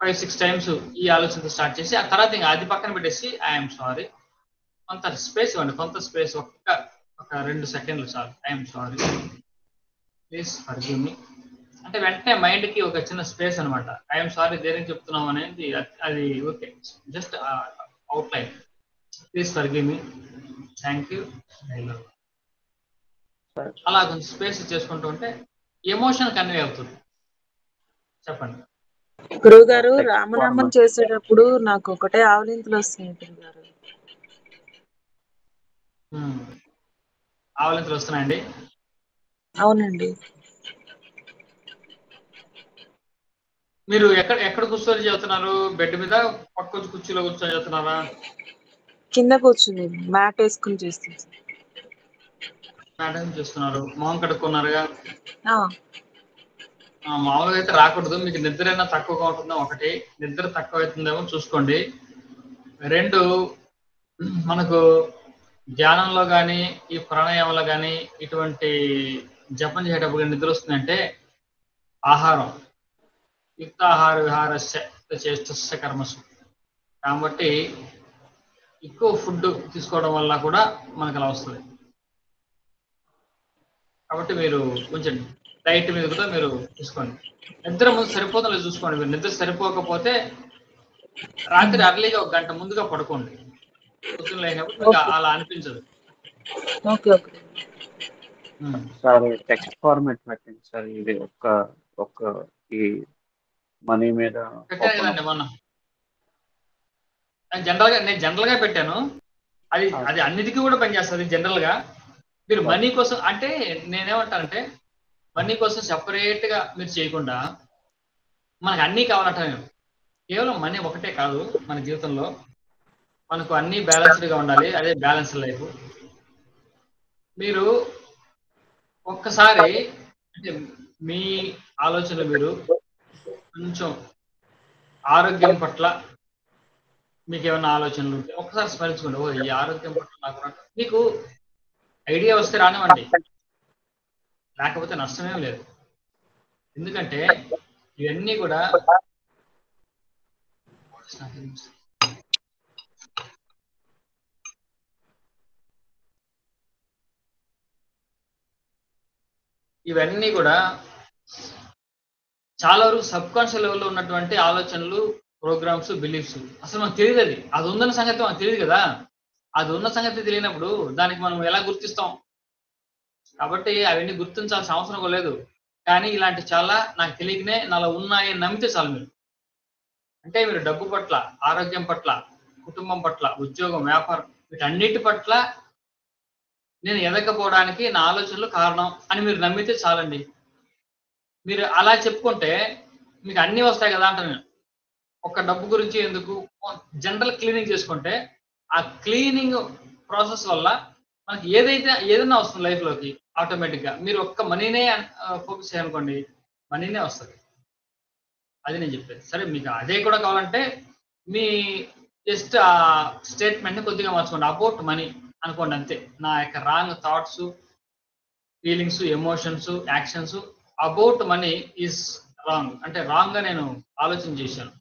5-6 టైమ్స్ ఈ ఆలోచనతో స్టార్ట్ చేసి ఆ తర్వాత ఇంకా అది పక్కన పెట్టేసి ఐఎమ్ సారీ, కొంత స్పేస్ ఇవ్వండి, కొంత స్పేస్, ఒక 2 సెకండ్లు చాలు. ఐఎమ్ సారీ, ప్లీజ్ ఫర్గివ్ మీ అంటే వెంటనే మైండ్కి ఒక చిన్న స్పేస్ అనమాట. ఐఎమ్ సారీ దేనికి చెప్తున్నాం అనేది అది okay, just outline. Please forgive me, thank you, I love. అలా కొంచెం స్పేస్ చేసుకుంటూ ఉంటే ఎమోషన్ కన్వే అవుతుంది. చెప్పండి. గురువు గారు, రామనామం చేసేటప్పుడు నాకు ఒకటే ఆవలింతలు వస్తున్నాయి గురువు గారు. ఆవలింతలు వస్తున్నాయండి? అవునండి. మీరు ఎక్కడ కూర్చొని చదువుతున్నారు? బెడ్ మీద, పక్క కుర్చీలో కూర్చొని చదువుతున్నారా? కింద కూర్చుని మ్యాట్ వేసుకుని చేస్తుంది. మ్యాట్ వేసుకుని చేస్తున్నారు. మొహం కడుక్కున్నారుగా? ఆ, మామూలుగా అయితే రాకూడదు. మీకు నిద్ర అయినా తక్కువగా ఉంటుందో, ఒకటి నిద్ర తక్కువ అవుతుందేమో చూసుకోండి. 2 మనకు ధ్యానంలో కానీ ఈ ప్రాణాయామంలో కానీ ఇటువంటి జపం చేసేటప్పుడు నిద్ర వస్తుందంటే ఆహారం యుక్తాహార విహారస్య చేష్టస్య కర్మసు. కాబట్టి ఎక్కువ ఫుడ్ తీసుకోవడం వల్ల కూడా మనకు అలా వస్తుంది. కాబట్టి మీరు కొంచెం డైట్ మీద కూడా మీరు చూసుకోండి. నిద్ర ముందు సరిపోతుందో చూసుకోండి. మీరు నిద్ర సరిపోకపోతే రాత్రి అర్లీగా 1 గంట ముందుగా పడుకోండి. పొద్దున్న లేనప్పుడు మీకు అలా అనిపించదు. Okay okay sir text format పెట్టండి సార్. ఇది ఒక్క ఈ మనీ మీద పెట్టాను కదండి మొన్న. నేను జనరల్ గా పెట్టాను. అది అన్నిటికీ కూడా పనిచేస్తుంది జనరల్ గా. మీరు మనీ కోసం అంటే నేనేమంటానంటే మనీ కోసం సెపరేట్ గా మీరు చేయకుండా మనకు అన్నీ కావాలంట. నేను కేవలం మనీ ఒకటే కాదు మన జీవితంలో, మనకు అన్నీ బ్యాలెన్స్డ్గా ఉండాలి. అదే బ్యాలెన్స్ లైఫ్. మీరు ఒక్కసారి అంటే మీ ఆలోచనలు మీరు కొంచెం ఆరోగ్యం పట్ల మీకు ఏమైనా ఆలోచనలు ఉంటే ఒక్కసారి స్మరించుకోండి. ఓ ఈ ఆరోగ్యం పట్ల నాకు మీకు ఐడియా వస్తే రానివ్వండి, లేకపోతే నష్టమేం లేదు. ఎందుకంటే ఇవన్నీ కూడా చాలా వరకు సబ్ కాన్షియస్ లెవెల్లో ఉన్నటువంటి ఆలోచనలు, ప్రోగ్రామ్స్, బిలీఫ్స్. అసలు మనకు తెలియదు. అది ఉందన్న సంగతి మనకు తెలియదు కదా. అది ఉన్న సంగతి తెలియనప్పుడు దానికి మనం ఎలా గుర్తిస్తాం? కాబట్టి అవన్నీ గుర్తించాల్సిన అవసరం లేదు. కానీ ఇలాంటి చాలా నాకు తెలియకనే నాలో ఉన్నాయని నమ్మితే చాలు. మీరు అంటే మీరు డబ్బు పట్ల, ఆరోగ్యం పట్ల, కుటుంబం పట్ల, ఉద్యోగం, వ్యాపారం వీటన్నిటి పట్ల నేను ఎదగకపోవడానికి నా ఆలోచనలు కారణం అని మీరు నమ్మితే చాలండి. మీరు అలా చెప్పుకుంటే మీకు అన్నీ వస్తాయి కదా అంట. నేను ఒక్క డబ్బు గురించి ఎందుకు, జనరల్ క్లీనింగ్ చేసుకుంటే ఆ క్లీనింగ్ ప్రాసెస్ వల్ల మనకి ఏదైనా వస్తుంది లైఫ్లోకి ఆటోమేటిక్గా. మీరు ఒక్క మనీనే ఫోకస్ చేయాలనుకోండి, మనీనే వస్తుంది. అది నేను చెప్పేది. సరే మీకు అదే కూడా కావాలంటే మీ జస్ట్ ఆ స్టేట్మెంట్ని కొద్దిగా మార్చుకోండి. అబౌట్ మనీ అనుకోండి అంతే. నా యొక్క wrong thoughts, feelings, emotions, actions about money is wrong అంటే రాంగ్గా నేను ఆలోచన చేశాను.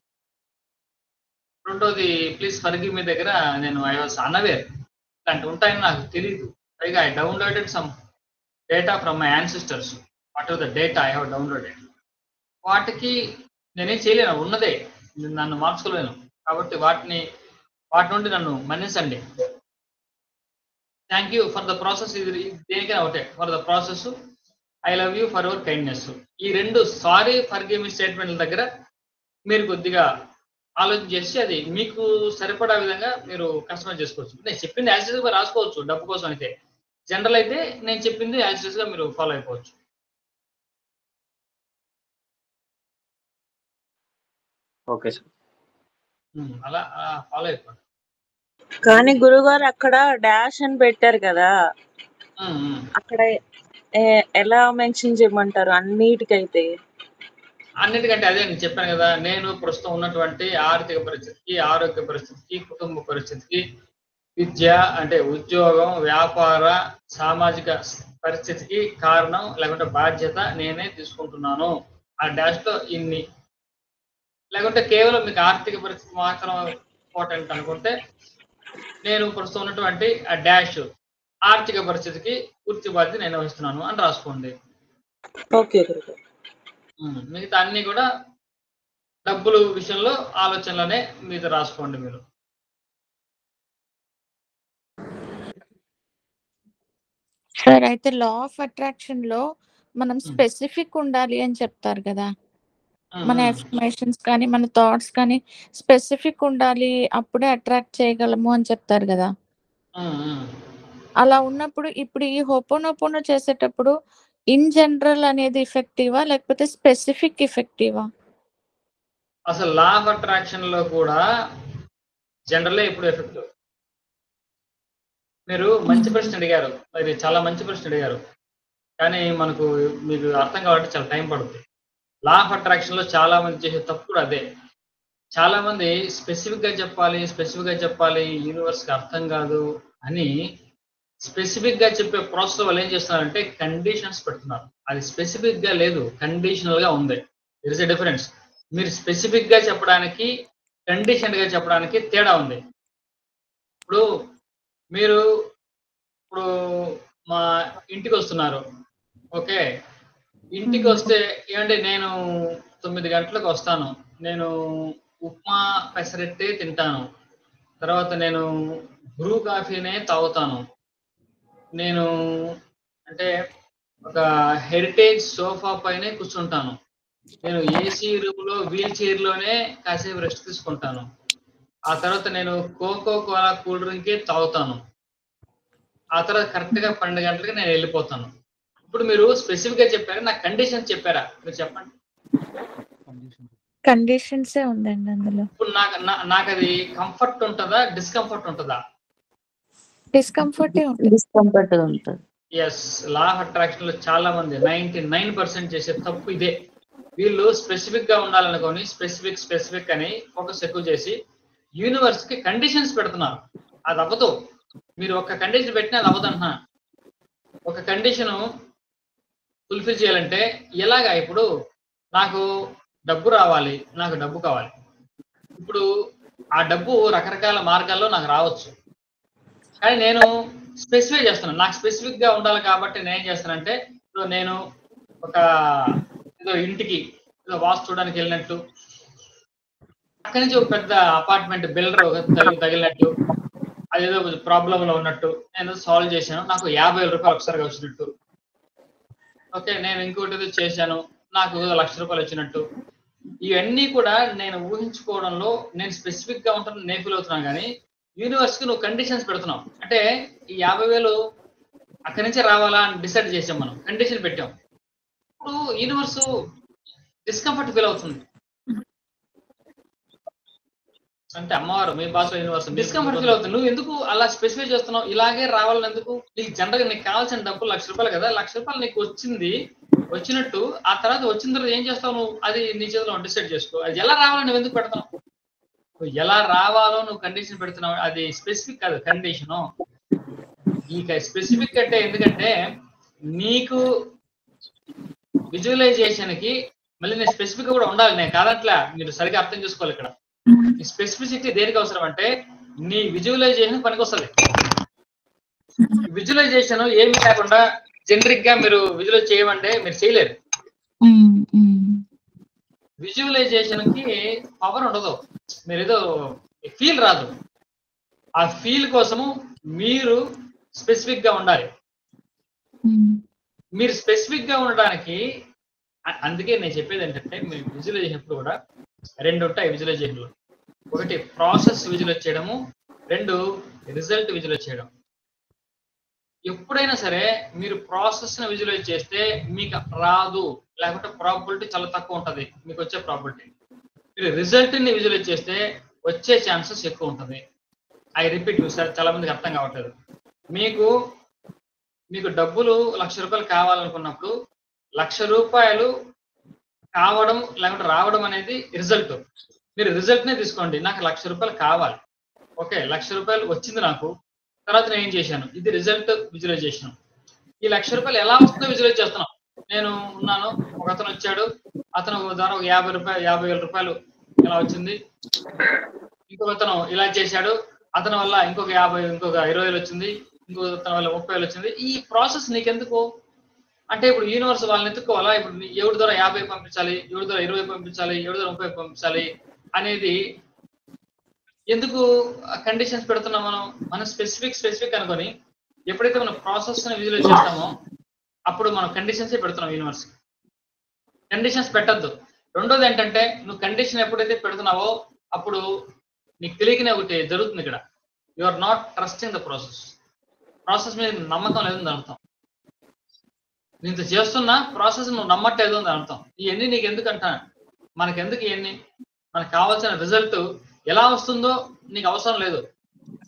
రెండోది ప్లీజ్ ఫర్గివ్ మీ దగ్గర నేను ఐ వాజ్ అన్అవేర్ ఇలాంటి ఉంటాయని నాకు తెలియదు. పైగా I downloaded some data from my ancestors. What ever the data I have downloaded, వాటికి నేనేం చేయలేను. ఉన్నదే, నన్ను మార్చుకోలేను. కాబట్టి వాటి నుండి నన్ను మన్నించండి. Thank you for the process. ఇది దేనికైనా ఒకటే, for the process, I love you for your kindness. ఈ రెండు సారీ ఫర్ గివ్ మీ స్టేట్మెంట్ల దగ్గర మీరు కొద్దిగా ఆలోచన చేసి అది మీకు సరిపడా విధంగా మీరు కస్టమైజ్ చేసుకోవచ్చు. నేను చెప్పింది యాజ్ ఇట్ గా రాసుకోవచ్చు డబ్బు కోసం అయితే. జనరల్ అయితే నేను చెప్పింది యాజ్ ఇట్ గా మీరు ఫాలో అయిపోవచ్చు. Okay sir. అలా ఫాలో అయిపోండి. కానీ గురుగారు అక్కడ డాష్ అని పెట్టారు కదా, అక్కడ ఎలా మెన్షన్ చేయమంటారు అన్నిటికైతే? అన్నిటికంటే అదే నేను చెప్పాను కదా, నేను ప్రస్తుతం ఉన్నటువంటి ఆర్థిక పరిస్థితికి, ఆరోగ్య పరిస్థితికి, కుటుంబ పరిస్థితికి, విద్య అంటే ఉద్యోగం, వ్యాపార, సామాజిక పరిస్థితికి కారణం లేకుంటే బాధ్యత నేనే తీసుకుంటున్నాను. ఆ డాష్ లో ఇన్ని, లేకుంటే కేవలం మీకు ఆర్థిక పరిస్థితి మాత్రం ఇంపార్టెంట్ అనుకుంటే నేను ప్రస్తుతం ఉన్నటువంటి ఆ డాష్ ఆర్థిక పరిస్థితికి పూర్తి బాధ్యత నేను వహిస్తున్నాను అని రాసుకోండి. ఓకే. మిగతా అన్ని కూడా డబ్బులు విషయంలో ఆలోచనలనే మీద రాసుకోండి మీరు. సార్ అయితే లా ఆఫ్ అట్రాక్షన్ లో మనం స్పెసిఫిక్ ఉండాలి అని చెప్తారు కదా, మన ఎఫర్మేషన్స్ కానీ మన థాట్స్ కానీ స్పెసిఫిక్ ఉండాలి, అప్పుడే అట్రాక్ట్ చేయగలము అని చెప్తారు కదా. అలా ఉన్నప్పుడు ఇప్పుడు ఈ హోపోనోపోనో చేసేటప్పుడు ఇన్ జనరల్ అనేది ఎఫెక్టివా లేకపోతే స్పెసిఫిక్ ఎఫెక్టివా? అసలు లా ఆఫ్ అట్రాక్షన్ లో కూడా జనరల్ ఇప్పుడు ఎఫెక్టివ్. మీరు మంచి ప్రశ్న అడిగారు, మరి చాలా మంచి ప్రశ్న అడిగారు, కానీ మీకు అర్థం కావాలంటే చాలా టైం పడుతుంది. లా ఆఫ్ అట్రాక్షన్ లో చాలా మంది చేసే తప్పు కూడా అదే. చాలా మంది స్పెసిఫిక్ గా చెప్పాలి, యూనివర్స్ కి అర్థం కాదు అని స్పెసిఫిక్ గా చెప్పే ప్రాసెస్ వాళ్ళు ఏం చేస్తున్నారంటే కండిషన్స్ పెడుతున్నారు. అది స్పెసిఫిక్ గా లేదు, కండిషనల్ గా ఉంది. There is a difference. మీరు స్పెసిఫిక్ గా చెప్పడానికి, కండిషన్ గా చెప్పడానికి తేడా ఉంది. ఇప్పుడు మా ఇంటికి వస్తున్నారు, ఓకే, ఇంటికి వస్తే ఏమంటే నేను 9 గంటలకు వస్తాను, నేను ఉప్మా పెసరెట్టే తింటాను, తర్వాత నేను బ్రూ కాఫీనే తాగుతాను, నేను అంటే ఒక హెరిటేజ్ సోఫా పైనే కూర్చుంటాను, నేను ఏసీ రూమ్ లో వీల్ చైర్ లోనే కాసేపు రెస్ట్ తీసుకుంటాను, ఆ తర్వాత నేను కోకో కోలా కూల్ డ్రింకే తాగుతాను, ఆ తర్వాత కరెక్ట్ గా 12 గంటలకి నేను వెళ్ళిపోతాను. ఇప్పుడు మీరు స్పెసిఫిక్ గా చెప్పారా, నాకు కండిషన్ చెప్పారా? మీరు చెప్పండి. కండిషన్స్ ఉందండి అందులో. ఇప్పుడు నాకు అది కంఫర్ట్ ఉంటుందా, డిస్కంఫర్ట్ ఉంటుందా? డిస్కంఫర్ట్ ఉంటుంది. ఎస్, లా ఆఫ్ అట్రాక్షన్ లో చాలా మంది 99% చేసే తప్పు ఇదే. వీళ్ళు స్పెసిఫిక్ గా ఉండాలనుకొని స్పెసిఫిక్ అని ఫోకస్ ఎక్కువ చేసి యూనివర్స్ కి కండిషన్స్ పెడుతున్నారు. అది అవ్వదు. మీరు ఒక కండిషన్ పెట్టినా అది అవ్వదు అంటున్నా. ఒక కండిషన్ ఫుల్ఫిల్ చేయాలంటే ఎలాగా? ఇప్పుడు నాకు డబ్బు రావాలి, నాకు డబ్బు కావాలి. ఇప్పుడు ఆ డబ్బు రకరకాల మార్గాల్లో నాకు రావచ్చు, కానీ నేను స్పెసిఫై చేస్తున్నాను. నాకు స్పెసిఫిక్ గా ఉండాలి కాబట్టి నేను ఏం చేస్తానంటే, ఇప్పుడు నేను ఒక ఏదో ఇంటికి ఏదో వాస్తు చూడడానికి వెళ్ళినట్టు, అక్కడి నుంచి ఒక పెద్ద అపార్ట్మెంట్ బిల్డర్ తగిలినట్టు, అదేదో ప్రాబ్లం లో ఉన్నట్టు నేను సాల్వ్ చేశాను, నాకు 50,000 రూపాయలు ఒకసారిగా వచ్చినట్టు, ఓకే, నేను ఇంకోటి ఏదో చేశాను, నాకు 1,00,000 రూపాయలు వచ్చినట్టు, ఇవన్నీ కూడా నేను ఊహించుకోవడంలో నేను స్పెసిఫిక్ గా ఉంటాను, నేను ఫీల్ అవుతున్నాను. కానీ యూనివర్స్ కి నువ్వు కండిషన్స్ పెడుతున్నావు. అంటే ఈ 50,000 అక్కడి నుంచే రావాలా అని డిసైడ్ చేసాం, మనం కండిషన్ పెట్టాం. ఇప్పుడు యూనివర్స్ డిస్కంఫర్ట్ ఫీల్ అవుతుంది. అంటే అమ్మవారు, మీ భాషలో యూనివర్స్ డిస్కంఫర్ట్ ఫీల్ అవుతుంది. నువ్వు ఎందుకు అలా స్పెసిఫై చేస్తున్నావు? ఇలాగే రావాలని ఎందుకు? నీకు జనరల్గా నీకు కావాల్సిన డబ్బు 1,00,000 రూపాయలు కదా, 1,00,000 రూపాయలు నీకు వచ్చినట్టు, ఆ తర్వాత వచ్చిన తర్వాత ఏం చేస్తావు నువ్వు? అది నీ చేతిలో డిసైడ్ చేసుకో. అది ఎలా రావాలని నువ్వు ఎందుకు పెడతావు? ఎలా రావాలో నువ్వు కండిషన్ పెడుతున్నావు. అది స్పెసిఫిక్ కాదు, కండిషను. ఈ స్పెసిఫిక్ అంటే ఎందుకంటే నీకు విజువలైజేషన్ కి మళ్ళీ నేను స్పెసిఫిక్ కూడా ఉండాలి, నేను కాదట్లా, మీరు సరిగ్గా అర్థం చేసుకోవాలి. ఇక్కడ ఈ స్పెసిఫిసిటీ దేనికి అవసరం అంటే నీ విజువలైజేషన్ పనికి వస్తుంది. విజువలైజేషన్ ఏమి లేకుండా జనరిక్ గా మీరు విజువలైజ్ చేయమంటే మీరు చేయలేరు. విజువలైజేషన్ కి పవర్ ఉండదు, మీరు ఏదో ఫీల్ రాదు. ఆ ఫీల్ కోసము మీరు స్పెసిఫిక్ గా ఉండాలి. మీరు స్పెసిఫిక్ గా ఉండడానికి అందుకే నేను చెప్పేది ఏంటంటే మీరు విజువలైజ్ చేసినప్పుడు కూడా 2 ఉంటాయి విజువలైజేషన్లో. ఒకటి ప్రాసెస్ విజువలైజ్ చేయడము, 2 రిజల్ట్ విజువలైజ్ చేయడం. ఎప్పుడైనా సరే మీరు ప్రాసెస్ ని విజువలైజ్ చేస్తే మీకు రాదు, లేకపోతే ప్రాబిలిటీ చాలా తక్కువ ఉంటుంది మీకు వచ్చే ప్రాబిలిటీ. మీరు రిజల్ట్ ని విజువలైజ్ చేస్తే వచ్చే ఛాన్సెస్ ఎక్కువ ఉంటుంది. ఐ రిపీట్ సార్, చాలా మందికి అర్థం కావట్లేదు. మీకు డబ్బులు 1,00,000 రూపాయలు కావాలనుకున్నప్పుడు 1,00,000 రూపాయలు కావడం లేకపోతే రావడం అనేది రిజల్ట్. మీరు రిజల్ట్ నే తీసుకోండి. నాకు 1,00,000 రూపాయలు కావాలి, ఓకే 1,00,000 రూపాయలు వచ్చింది నాకు, తర్వాత నేను ఏం చేశాను, ఇది రిజల్ట్ విజువలైజేషన్. ఈ 1,00,000 రూపాయలు ఎలా వస్తుందో విజువలైజ్ చేస్తున్నాం. నేను ఉన్నాను, ఒక అతను వచ్చాడు, అతను ద్వారా ఒక 50,000 రూపాయలు ఇలా వచ్చింది, ఇంకొక అతను ఇలా చేశాడు, అతని వల్ల ఇంకొక 20,000 వచ్చింది, ఇంకొక అతని వల్ల 30,000 వచ్చింది. ఈ ప్రాసెస్ నీకెందుకు అంటే ఇప్పుడు యూనివర్స్ వాళ్ళని ఎత్తుకోవాలా, ఇప్పుడు ఎవరి ద్వారా 50 పంపించాలి, ఎవరి ద్వారా 20 పంపించాలి, ఎవరి ద్వారా 30 పంపించాలి అనేది ఎందుకు కండిషన్స్ పెడుతున్నాం మనం స్పెసిఫిక్ అనుకొని ఎప్పుడైతే మనం ప్రాసెస్ ని విజువలైజ్ చేస్తామో అప్పుడు మనం కండిషన్స్ పెడుతున్నాం యూనివర్స్. కండిషన్స్ పెట్టద్దు. రెండోది ఏంటంటే నువ్వు కండిషన్ ఎప్పుడైతే పెడుతున్నావో అప్పుడు నీకు తెలియకనే ఒకటి జరుగుతుంది ఇక్కడ. You are not trusting the process మీద నమ్మకం లేదని అర్థం. నేను చేస్తున్నా ప్రాసెస్ నువ్వు నమ్మట్లేదు అని అర్థం. ఇవన్నీ నీకు ఎందుకంటా, మనకెందుకు ఇవన్నీ, మనకు కావాల్సిన రిజల్ట్ ఎలా వస్తుందో నీకు అవసరం లేదు.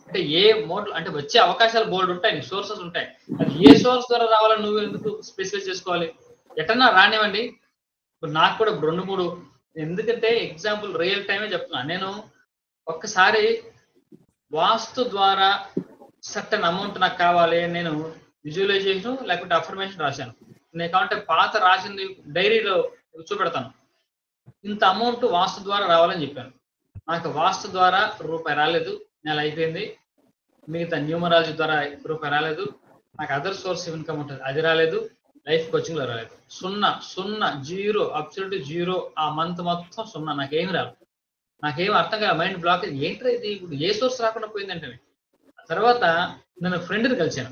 అంటే ఏ మోడ్ అంటే వచ్చే అవకాశాలు బోల్డ్ ఉంటాయి, నీకు సోర్సెస్ ఉంటాయి, అది ఏ సోర్స్ ద్వారా రావాలని నువ్వు ఎందుకు స్పెసిఫై చేసుకోవాలి. ఎటన్నా రానివ్వండి. ఇప్పుడు నాకు కూడా 2-3 ఎందుకంటే ఎగ్జాంపుల్ రియల్ టైమే చెప్తున్నా. నేను ఒక్కసారి వాస్తు ద్వారా సర్టన్ అమౌంట్ నాకు కావాలి, నేను విజువలైజేషన్ లేకపోతే అఫర్మేషన్ రాశాను. నేను కావాలంటే పాత రాసింది డైరీలో చూపెడతాను. ఇంత అమౌంట్ వాస్తు ద్వారా రావాలని చెప్పాను. నాకు వాస్తు ద్వారా రూపాయి రాలేదు, నెల అయిపోయింది. మిగతా న్యూమరాలజీ ద్వారా రూపాయి రాలేదు, నాకు అదర్ సోర్స్ ఇన్కమ్ ఉంటుంది అది రాలేదు, లైఫ్ కోచింగ్ లో రాలేదు. 0 0 అబ్సల్యూట్ 0. ఆ మంత్ మొత్తం 0, నాకేమి రాలేదు. నాకేం అర్థం కాదు, మైండ్ బ్లాక్. ఏంటో ఇది ఇప్పుడు ఏ సోర్స్ రాకుండా పోయిందంటే. తర్వాత నేను ఫ్రెండ్ని కలిశాను.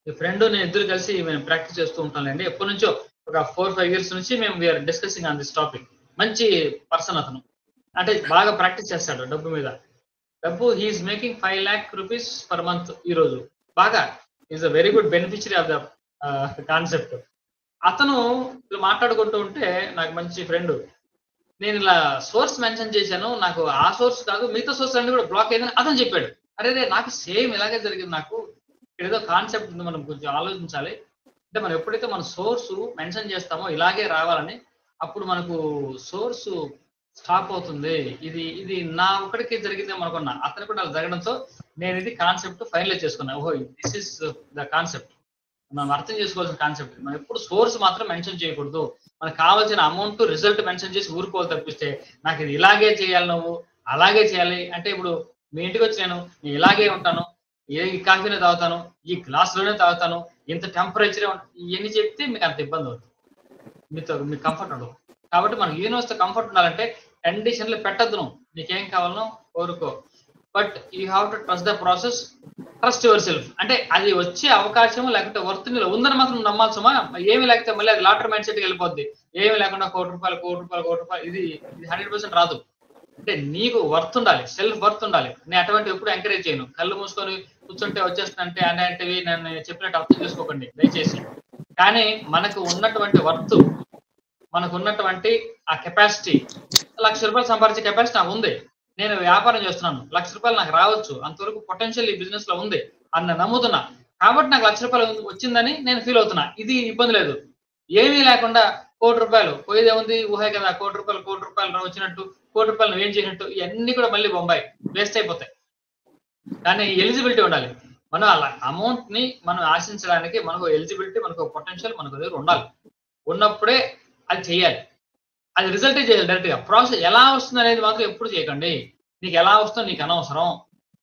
ఈ ఫ్రెండ్ నేను ఇద్దరు కలిసి మేము ప్రాక్టీస్ చేస్తూ ఉంటానండి. ఎప్పటి నుంచో ఒక 4-5 years నుంచి మేము we're discussing on this topic. మంచి పర్సన్ అతను, అంటే బాగా ప్రాక్టీస్ చేస్తాడు డబ్బు మీద. He is making 5 lakh rupees per month ఈ రోజు. బాగా is a very good beneficiary of the concept. అతను మాట్లాడుకుంటూ ఉంటే నాకు మంచి ఫ్రెండ్, నేను ఇలా సోర్స్ మెన్షన్ చేశాను, నాకు ఆ సోర్స్ కాదు మిగతా సోర్స్ అన్ని కూడా బ్లాక్ అయిందని అతను చెప్పాడు. అరే నాకు సేమ్ ఇలాగే జరిగింది. నాకు ఏదో కాన్సెప్ట్ ఉంది, మనం కొంచెం ఆలోచించాలి. అంటే మనం ఎప్పుడైతే మన సోర్స్ మెన్షన్ చేస్తామో ఇలాగే రావాలని, అప్పుడు మనకు సోర్స్ స్టాప్ అవుతుంది. ఇది నా ఒకటికి జరిగిందేమో అనుకున్నా, అతను కూడా జరగడంతో నేను ఇది కాన్సెప్ట్ ఫైనలైజ్ చేసుకున్నా. ఓహో దిస్ ఇస్ ద కాన్సెప్ట్, మనం అర్థం చేసుకోవాల్సిన కాన్సెప్ట్. మనం ఎప్పుడు సోర్స్ మాత్రం మెన్షన్ చేయకూడదు. మనకు కావాల్సిన అమౌంట్ రిజల్ట్ మెన్షన్ చేసి ఊరుకోవాలి తప్పిస్తే నాకు ఇది ఇలాగే చేయాలి, నువ్వు అలాగే చేయాలి అంటే. ఇప్పుడు మీ ఇంటికి వచ్చి నేను ఇలాగే ఉంటాను, ఈ కాఫీనే తాగుతాను, ఈ గ్లాస్లోనే తాగుతాను, ఇంత టెంపరేచరే ఇవన్నీ చెప్తే మీకు అంత ఇబ్బంది అవుతుంది, మీకు కంఫర్ట్ ఉండదు. కాబట్టి మనకు యూనివర్స్ తో కంఫర్ట్ ఉండాలంటే కండిషన్లు పెట్టద్దు. నువ్వు నీకేం కావాలనో కోరుకో, but you have to trust the process, trust your self. అంటే అది వచ్చే అవకాశం లేకపోతే వర్త్ నీలో ఉందని మాత్రం నమ్మాల్సమా. ఏమి లేకపోతే మళ్ళీ అది లాటరీ మైండ్ సెట్కి వెళ్ళిపోద్ది. ఏమి లేకుండా 1,00,00,000 రూపాయలు ఇది 100% రాదు. అంటే నీకు వర్త్ ఉండాలి, సెల్ఫ్ వర్త్ ఉండాలి. నేను అటువంటి ఎప్పుడు ఎంకరేజ్ చేయను. కళ్ళు మూసుకొని కూర్చుంటే వచ్చేస్తుందంటే అనేటివి నేను చెప్పినట్టు అర్థం చేసుకోకండి దయచేసి. కానీ మనకు ఉన్నటువంటి వర్త్, మనకు ఉన్నటువంటి ఆ కెపాసిటీ, 1,00,000 రూపాయలు సంపాదించే కెపాసిటీ నాకు ఉంది. నేను వ్యాపారం చేస్తున్నాను, 1,00,000 రూపాయలు నాకు రావచ్చు, అంతవరకు పొటెన్షియల్ ఈ బిజినెస్ లో ఉంది అన్న నమ్ముతున్నా. కాబట్టి నాకు 1,00,000 రూపాయలు వచ్చిందని నేను ఫీల్ అవుతున్నా. ఇది ఇబ్బంది లేదు. ఏమీ లేకుండా 1,00,00,000 రూపాయలు పోయేదే ఉంది, ఊహే కదా. 1,00,00,000 రూపాయలు వచ్చినట్టు, 1,00,00,000 రూపాయలు నువ్వేం చేసినట్టు, ఇవన్నీ కూడా మళ్ళీ బొంబాయి వేస్ట్ అయిపోతాయి. కానీ ఎలిజిబిలిటీ ఉండాలి. మనం అలా అమౌంట్ ని మనం ఆశించడానికి మనకు ఎలిజిబిలిటీ, మనకు పొటెన్షియల్ మనకు దగ్గర ఉండాలి. ఉన్నప్పుడే అది చేయాలి, అది రిజల్టే చేయాలి. డైరెక్ట్ గా ప్రాసెస్ ఎలా వస్తుంది అనేది మాత్రం ఎప్పుడు చేయకండి. నీకు ఎలా వస్తుందో నీకు అనవసరం,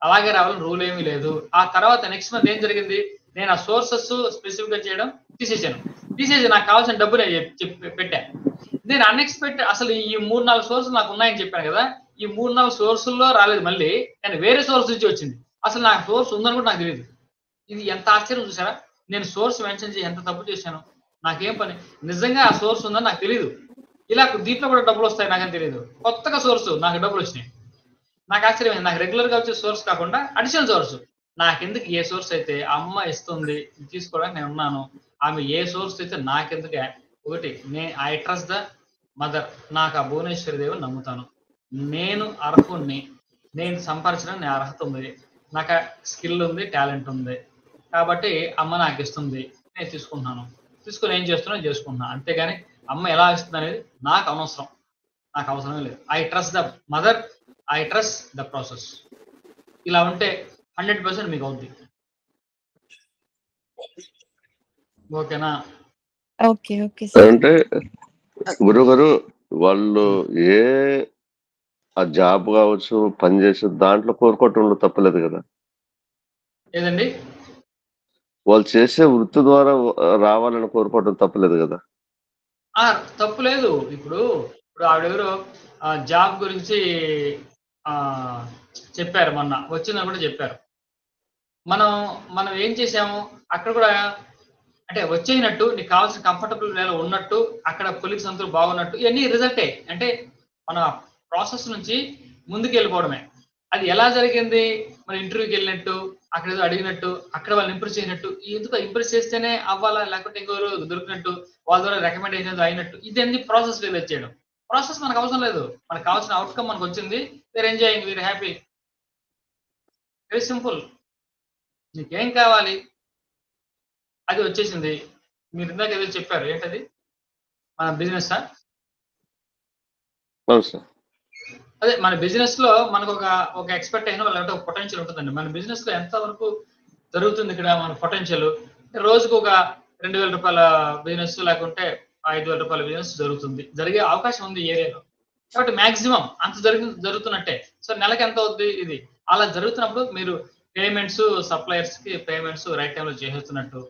అలాగే రావాలని రూల్ ఏమీ లేదు. ఆ తర్వాత నెక్స్ట్ మంత్ ఏం జరిగింది, నేను ఆ సోర్సెస్ స్పెసిఫిక్ గా చేయడం తీసేసి నాకు కావాల్సిన డబ్బు నేను పెట్టాను. నేను అన్ఎక్స్పెక్టెడ్, అసలు ఈ 3-4 సోర్సులు నాకు ఉన్నాయని చెప్పాను కదా, ఈ 3-4 సోర్సుల్లో రాలేదు మళ్ళీ, కానీ వేరే సోర్స్ నుంచి వచ్చింది. అసలు నాకు సోర్స్ ఉందని కూడా నాకు తెలియదు. ఇది ఎంత ఆశ్చర్యం చూసారా? నేను సోర్స్ మెన్షన్ చేసి ఎంత తప్పు చేశాను. నాకేం పని? నిజంగా ఆ సోర్స్ ఉందని నాకు తెలీదు. ఇలా దీంట్లో కూడా డబ్బులు వస్తాయి నాకని తెలియదు. కొత్తగా సోర్స్ నాకు డబ్బులు వచ్చినాయి. నాకు ఆశ్చర్యమైంది. నాకు రెగ్యులర్ గా వచ్చే సోర్స్ కాకుండా అడిషనల్ సోర్స్. నాకెందుకు ఏ సోర్స్ అయితే అమ్మ ఇస్తుంది తీసుకోవడానికి నేను ఉన్నాను. ఆమె ఏ సోర్స్ అయితే నాకెందుకే? ఒకటి ఐ ట్రస్ట్ ద మదర్. నాకు ఆ భువనేశ్వరి దేవిని నమ్ముతాను. నేను అర్హుణ్ణి. నేను సంపాదించడానికి నా అర్హత ఉంది. నాకు స్కిల్ ఉంది, టాలెంట్ ఉంది. కాబట్టి అమ్మ నాకు ఇస్తుంది. నేను తీసుకుంటున్నాను. తీసుకుని ఏం చేస్తున్నా చేసుకుంటున్నా. అంతేగాని అమ్మ ఎలా ఇస్తుంది అనేది నాకు అనవసరం. నాకు అవసరమే లేదు. I trust the mother. I trust the process. ఇలా ఉంటే 100% మీకు అవుద్ది. ఓకేనా? Okay okay sir. అంటే గురుగారు వాళ్ళు ఏ ఆ జాబ్ కావచ్చు పని చేసే దాంట్లో కోరుకోవటంలో తప్పలేదు కదా. ఏదండి? వాళ్ళు చేసే వృత్తి ద్వారా రావాలని కోరుకోవటం తప్పలేదు కదా. తప్పు లేదు. ఇప్పుడు ఆవిడెవరో జాబ్ గురించి చెప్పారు. మొన్న వచ్చిందని కూడా చెప్పారు. మనం ఏం చేసాము అక్కడ కూడా, అంటే వచ్చేసినట్టు నీకు కావాల్సిన కంఫర్టబుల్ వేలో ఉన్నట్టు, అక్కడ కొలీగ్స్ అందరూ బాగున్నట్టు, ఇవన్నీ రిజల్టే. అంటే మన ప్రాసెస్ నుంచి ముందుకు వెళ్ళిపోవడమే. అది ఎలా జరిగింది? మన ఇంటర్వ్యూకి వెళ్ళినట్టు, అక్కడ ఏదో అడిగినట్టు, అక్కడ వాళ్ళని ఇంప్రెస్ చేసినట్టు, ఎందుకు ఇంప్రెస్ చేస్తేనే అవ్వాలా, లేకపోతే ఇంకొకరు దొరికినట్టు, వాళ్ళ ద్వారా రికమెండేషన్ అయినట్టు, ఇదన్నీ ప్రాసెస్ వేలు వచ్చేయడం. ప్రాసెస్ మనకు అవసరం లేదు. మనకు కావాల్సిన అవుట్కమ్ మనకు వచ్చింది. We're enjoying, we're happy. Very simple. నీకేం కావాలి అది వచ్చేసింది. మీరు ఇందాక ఏదో చెప్పారు, ఏంటది? మన బిజినెస్. అదే మన బిజినెస్ లో మనకు ఒక ఎక్స్పెక్టేషన్ లేకపోతే ఒక పొటెన్షియల్ ఉంటుందండి. మన బిజినెస్ లో ఎంత వరకు జరుగుతుంది ఇక్కడ మన పొటెన్షియల్? రోజుకు ఒక 2,000 రూపాయల బిజినెస్ లేకుంటే 5,000 రూపాయల బిజినెస్ జరిగే అవకాశం ఉంది ఏరియాలో. కాబట్టి మాక్సిమం అంత జరుగుతున్నట్టే. సో నెలకి ఎంత అవుద్ది ఇది? అలా జరుగుతున్నప్పుడు మీరు పేమెంట్స్, సప్లయర్స్ కి పేమెంట్స్ రైట్ టైంలో చేసేస్తున్నట్టు,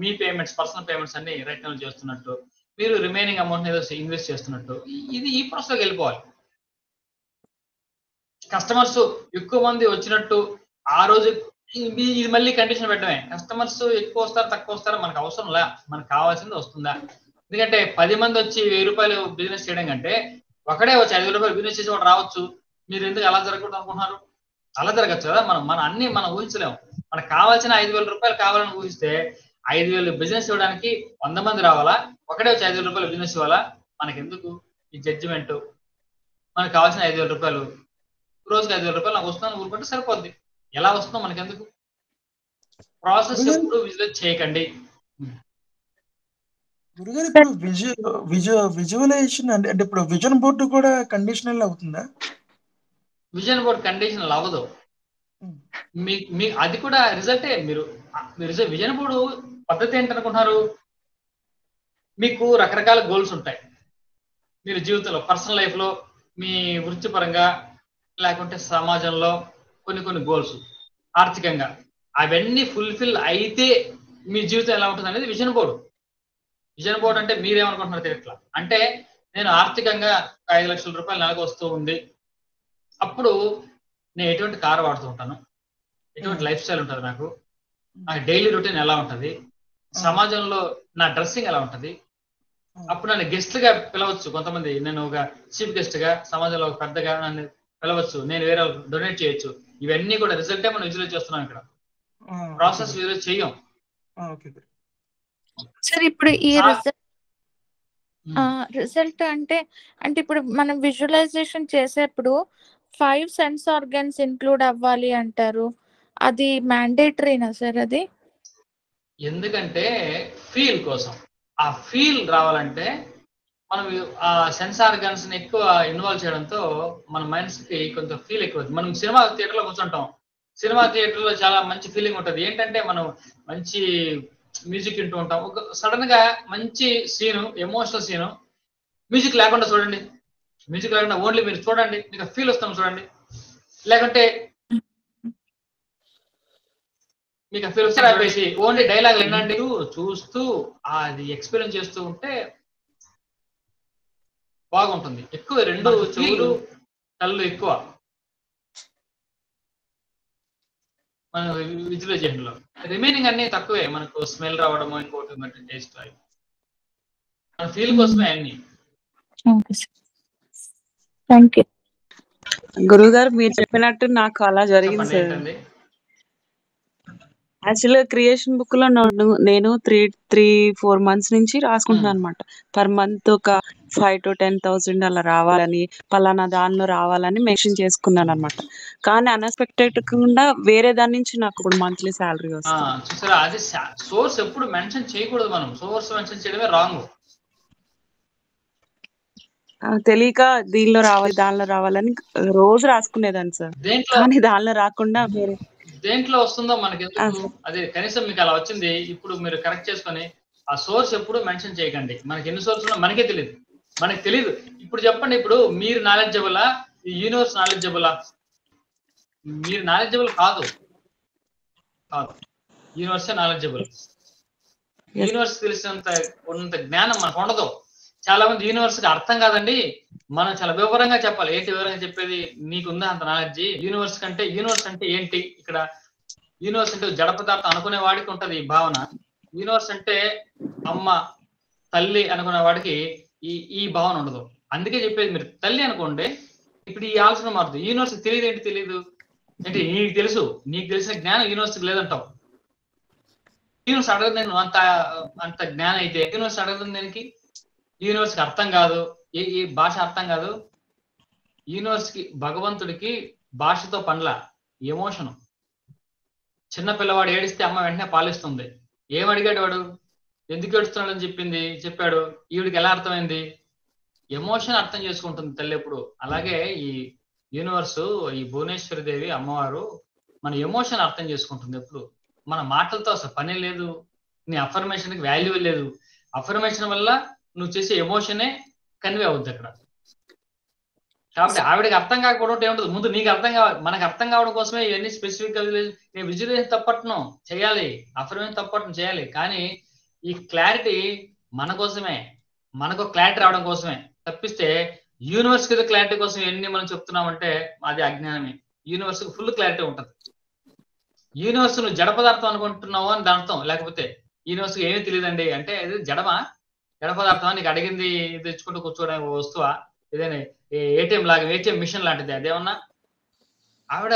మీ పేమెంట్స్, పర్సనల్ పేమెంట్స్ అన్ని రైట్ టైంలో చేస్తున్నట్టు, మీరు రిమైనింగ్ అమౌంట్ ఏదో ఇన్వెస్ట్ చేస్తున్నట్టు, ఇది ఈ ప్రాసెస్లోకి వెళ్ళిపోవాలి. కస్టమర్స్ ఎక్కువ మంది వచ్చినట్టు ఆ రోజు ఇది మళ్ళీ కండిషన్ పెట్టడమే. కస్టమర్స్ ఎక్కువ వస్తారు తక్కువ వస్తారో మనకు అవసరం లే. మనకు కావాల్సింది వస్తుందా? ఎందుకంటే 10 మంది వచ్చి 1,000 రూపాయలు బిజినెస్ చేయడం కంటే ఒకడే వచ్చి 5,000 రూపాయలు బిజినెస్ చేసి ఒకటి రావచ్చు. మీరు ఎందుకు అలా జరగకూడదు అనుకుంటున్నారు? అలా జరగచ్చు కదా. మనం ఊహించలేము. మనకు కావాల్సిన 5,000 రూపాయలు కావాలని ఊహిస్తే 5,000 బిజినెస్ ఇవ్వడానికి 100 మంది రావాలా? ఒకడే వచ్చి 5,000 రూపాయలు బిజినెస్ ఇవ్వాలా? మనకెందుకు ఈ జడ్జిమెంట్? మనకు కావాల్సిన 5,000 రూపాయలు, రోజుకి 5,000 రూపాయలు నాకు వస్తుందని ఊరుకుంటే సరిపోద్ది. ఎలా వస్తుందో మనకెందుకు? ప్రాసెస్ ఎప్పుడు విజువలైజ్ చేయకండి. గురుగారు ఇప్పుడు విజువలైజేషన్ అంటే ఇప్పుడు విజన్ బోర్డు కూడా కండిషనల్ అవుతుందా? విజన్ బోర్డ్ కండిషనల్ అవ్వదు. మీ అది కూడా రిజల్టే. మీరు విజన్ బోర్డు పద్ధతి ఏంటనుకుంటున్నారు? మీకు రకరకాల గోల్స్ ఉంటాయి. మీరు జీవితంలో, పర్సనల్ లైఫ్ లో, మీ వృత్తిపరంగా, లేకుంటే సమాజంలో కొన్ని గోల్స్, ఆర్థికంగా అవన్నీ ఫుల్ఫిల్ అయితే మీ జీవితం ఎలా ఉంటుంది అనేది విజన్ బోర్డు. విజన్ బోర్డు అంటే మీరేమనుకుంటున్నారు తెలియట్లా. అంటే నేను ఆర్థికంగా 5 లక్షల రూపాయలు నెలకు వస్తూ ఉంది. అప్పుడు నేను ఎటువంటి కారు వాడుతూ ఉంటాను, ఎటువంటి లైఫ్ స్టైల్ ఉంటుంది, నాకు డైలీ రొటీన్ ఎలా ఉంటుంది, సమాజంలో నా డ్రెస్సింగ్ ఎలా ఉంటుంది, అప్పుడు నన్ను గెస్ట్లుగా పిలవచ్చు. కొంతమంది నేను ఒక చీఫ్ గెస్ట్ గా, సమాజంలో ఒక పెద్దగా నన్ను పిలవచ్చు, నేను వేరే డొనేట్ చేయొచ్చు. ఇవన్నీ కూడా రిజల్టే మనం విజువలైజ్ చేస్తున్నాం. ఇక్కడ ప్రాసెస్ విజువలైజ్ చెయ్యం. సార్ ఇప్పుడు ఈ రిజల్ట్ అంటే ఇప్పుడు మనం విజువలైజేషన్ చేసేప్పుడు 5 సెన్స్ ఆర్గన్స్ ఇంక్లూడ్ అవ్వాలి అంటారు. అది మ్యాండేటరీనా సార్? అది ఎందుకంటే ఫీల్ కోసం, ఆ ఫీల్ రావాలంటే మనం ఆ సెన్స్ ఆర్గన్స్ ని ఎక్కువ ఇన్వాల్వ్ చేయడంతో మన మైండ్స్ కి కొంత ఫీల్ ఎక్కువ. మనం సినిమా థియేటర్ లో కూర్చుంటాం. సినిమా థియేటర్ లో చాలా మంచి ఫీలింగ్ ఉంటుంది. ఏంటంటే మనం మంచి మ్యూజిక్ వింటూ ఉంటాం. ఒక సడన్ గా మంచి సీను, ఎమోషనల్ సీను, మ్యూజిక్ లేకుండా చూడండి. మ్యూజిక్ లేకుండా ఓన్లీ మీరు చూడండి, మీకు ఫీల్ వస్తాం చూడండి. లేకుంటే మీకు ఫీల్ వస్తే ఆపేసి ఓన్లీ డైలాగ్ వినండి, చూస్తూ అది ఎక్స్పీరియన్స్ చేస్తూ ఉంటే బాగుంటుంది. ఎక్కువ 2 చెవులు, కళ్ళు ఎక్కువ మన విజువలైజేషన్ లో. రిమైనింగ్ అన్ని తక్కువే, మనకు స్మెల్ రావడము, ఇంకోటి టేస్ట్, మన ఫీల్ కోసమే అన్ని. Okay sir, thank you. గురువు గారు మీరు చెప్పినట్టు నాకు అలా జరిగింది చెప్పండి సార్. ఏంటండి? యాక్చువల్గా క్రియేషన్ బుక్ లో నేను 3-4 months నుంచి రాసుకుంటున్నాను అనమాట. పర్ మంత్ ఒక 5,000 to 10,000 అలా రావాలని, పలానా దానిలో రావాలని మెన్షన్ చేసుకున్నాను అనమాట. కానీ అన్ఎక్స్పెక్టెడ్ గా వేరే దాని నుంచి నాకు ఇప్పుడు మంత్లీ శాలరీ వస్తుంది. చూసారా, అది సోర్స్ ఎప్పుడు మెన్షన్ చేయకూడదు. మనం సోర్స్ మెన్షన్ చేయడమే రాంగ్. తెలియక దీనిలో రావాలి దానిలో రావాలని రోజు రాసుకునేదాన్ని సార్. కానీ దానిలో రాకుండా వేరే దేంట్లో వస్తుందో మనకి ఎందుకు, అది కనీసం మీకు అలా వచ్చింది. ఇప్పుడు మీరు కరెక్ట్ చేసుకొని ఆ సోర్స్ ఎప్పుడు మెన్షన్ చేయకండి. మనకి ఎన్ని సోర్స్ ఉన్నా మనకే తెలియదు, మనకి తెలియదు. ఇప్పుడు చెప్పండి, ఇప్పుడు మీరు నాలెడ్జబులా, ఈ యూనివర్స్ నాలెడ్జబులా? మీరు నాలెడ్జబుల్ కాదు, యూనివర్సే నాలెడ్జబుల్. యూనివర్స్ తెలిసినంత ఉన్నంత జ్ఞానం మనకు ఉండదు. చాలా మంది యూనివర్స్ కి అర్థం కాదండి, మనం చాలా వివరంగా చెప్పాలి. ఏంటి వివరంగా చెప్పేది? నీకుందా అంత నాలెడ్జ్? యూనివర్స్ కంటే, యూనివర్స్ అంటే ఏంటి? ఇక్కడ యూనివర్స్ అంటే జడ పదార్థం అనుకునే వాడికి ఉంటది ఈ భావన. యూనివర్స్ అంటే అమ్మ, తల్లి అనుకునే వాడికి ఈ భావన ఉండదు. అందుకే చెప్పేది, మీరు తల్లి అనుకోండి, ఇప్పుడు ఈ ఆలోచన మారుతుంది. యూనివర్స్ తెలియదు, ఏంటి తెలియదు అంటే నీకు తెలుసు, నీకు తెలిసిన జ్ఞానం యూనివర్స్కి లేదంటావు. యూనివర్స్ అడగదు నేను అంత జ్ఞానం అయితే, యూనివర్స్ అడగదు దానికి. యూనివర్స్ కి అర్థం కాదు, ఈ భాష అర్థం కాదు. యూనివర్స్ కి, భగవంతుడికి భాషతో పనుల, ఎమోషను. చిన్న పిల్లవాడు ఏడిస్తే అమ్మ వెంటనే పాలిస్తుంది. ఏం అడిగాడు వాడు? ఎందుకు ఏడుస్తున్నాడు అని చెప్పాడు. ఈవిడికి ఎలా అర్థమైంది? ఎమోషన్ అర్థం చేసుకుంటుంది తల్లి ఎప్పుడు. అలాగే ఈ యూనివర్స్, ఈ భువనేశ్వరి దేవి అమ్మవారు మన ఎమోషన్ అర్థం చేసుకుంటుంది ఎప్పుడు. మన మాటలతో అసలు పని లేదు, నీ అఫర్మేషన్ కి వాల్యూ లేదు. అఫర్మేషన్ వల్ల నువ్వు చేసే ఎమోషనే కన్వే అవుద్ది అక్కడ. కాబట్టి ఆవిడకి అర్థం కాకపోవడం ఏముంటుంది, ముందు నీకు అర్థం కావాలి. మనకు అర్థం కావడం కోసమే ఇవన్నీ స్పెసిఫిక్ గా నేను విజువలైజేషన్ తప్పట్ను చేయాలి, అఫర్మేషన్ తప్పట్ను చేయాలి. కానీ ఈ క్లారిటీ మన కోసమే, మనకు క్లారిటీ రావడం కోసమే తప్పిస్తే యూనివర్స్ కి క్లారిటీ కోసం ఎన్ని మనం చెప్తున్నామంటే అది అజ్ఞానమే. యూనివర్స్ కి ఫుల్ క్లారిటీ ఉంటుంది. యూనివర్స్ నువ్వు జడ పదార్థం అనుకుంటున్నావు అని దాని అర్థం. లేకపోతే యూనివర్స్ ఏమీ తెలియదండి అంటే ఇది జడమా, జడ పదార్థమా, నీకు అడిగింది తెచ్చుకుంటూ కూర్చోవడానికి వస్తువా, ఏదైనా ఏటీఎం లాగా, ఏటీఎం మిషన్ లాంటిది అదేమన్నా? ఆవిడ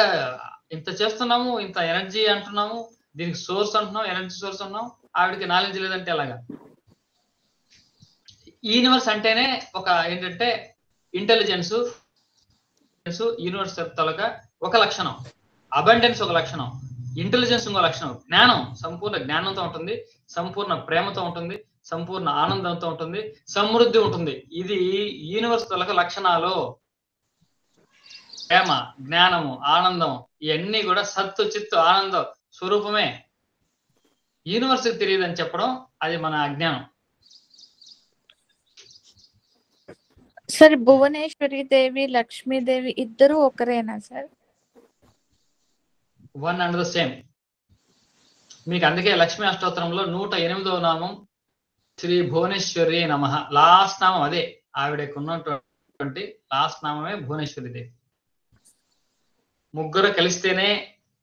ఇంత చేస్తున్నాము, ఇంత ఎనర్జీ అంటున్నాము, దీనికి సోర్స్ అంటున్నాం, ఎనర్జీ సోర్స్ అంటున్నాం, ఆవిడకి నాలెడ్జ్ లేదంటే ఎలాగా? యూనివర్స్ అంటేనే ఒక ఏంటంటే ఇంటెలిజెన్స్, యూనివర్స్ తొలక ఒక లక్షణం, అబండెన్స్ ఒక లక్షణం, ఇంటెలిజెన్స్ ఇంకో లక్షణం, జ్ఞానం సంపూర్ణ జ్ఞానంతో ఉంటుంది, సంపూర్ణ ప్రేమతో ఉంటుంది, సంపూర్ణ ఆనందంతో ఉంటుంది, సమృద్ధి ఉంటుంది. ఇది యూనివర్స్ తొలక లక్షణాలు. ప్రేమ, జ్ఞానము, ఆనందం ఇవన్నీ కూడా సత్తు, చిత్తు, ఆనందం స్వరూపమే. యూనివర్స్ కి తెలియదు అని చెప్పడం అది మన అజ్ఞానం. సార్, భువనేశ్వరి దేవి, లక్ష్మీదేవి ఇద్దరు ఒకరేనా sir? One and the same. మీకు అందుకే లక్ష్మీ అష్టోత్తరంలో 108వ నామం శ్రీ భువనేశ్వరి నమః. లాస్ట్ నామం అదే, ఆవిడకు ఉన్నటువంటి లాస్ట్ నామమే భువనేశ్వరి దేవి. ముగ్గురు కలిస్తేనే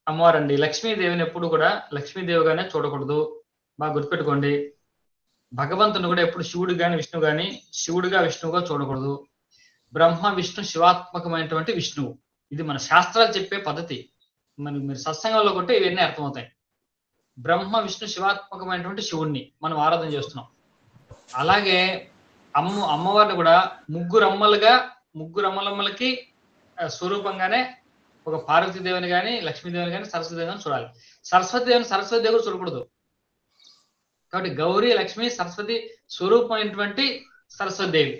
అమ్మవారండి. లక్ష్మీదేవిని ఎప్పుడు కూడా లక్ష్మీదేవిగానే చూడకూడదు, బాగా గుర్తుపెట్టుకోండి. భగవంతుని కూడా ఎప్పుడు శివుడు గాని విష్ణువు గాని శివుడుగా విష్ణువుగా చూడకూడదు. బ్రహ్మ విష్ణు శివాత్మకమైనటువంటి విష్ణువు, ఇది మన శాస్త్రాలు చెప్పే పద్ధతి. మీరు సత్సంగంలో కొట్టే ఇవన్నీ అర్థమవుతాయి. బ్రహ్మ విష్ణు శివాత్మకమైనటువంటి శివుణ్ణి మనం ఆరాధన చేస్తున్నాం. అలాగే అమ్మవారిని కూడా ముగ్గురు అమ్మలమ్మలకి స్వరూపంగానే ఒక పార్వతీదేవిని కానీ, లక్ష్మీదేవిని కానీ, సరస్వతిదేవిని కానీ చూడాలి. సరస్వతి దేవి చూడకూడదు. కాబట్టి గౌరీ, లక్ష్మి, సరస్వతి స్వరూపమైనటువంటి సరస్వతి దేవి,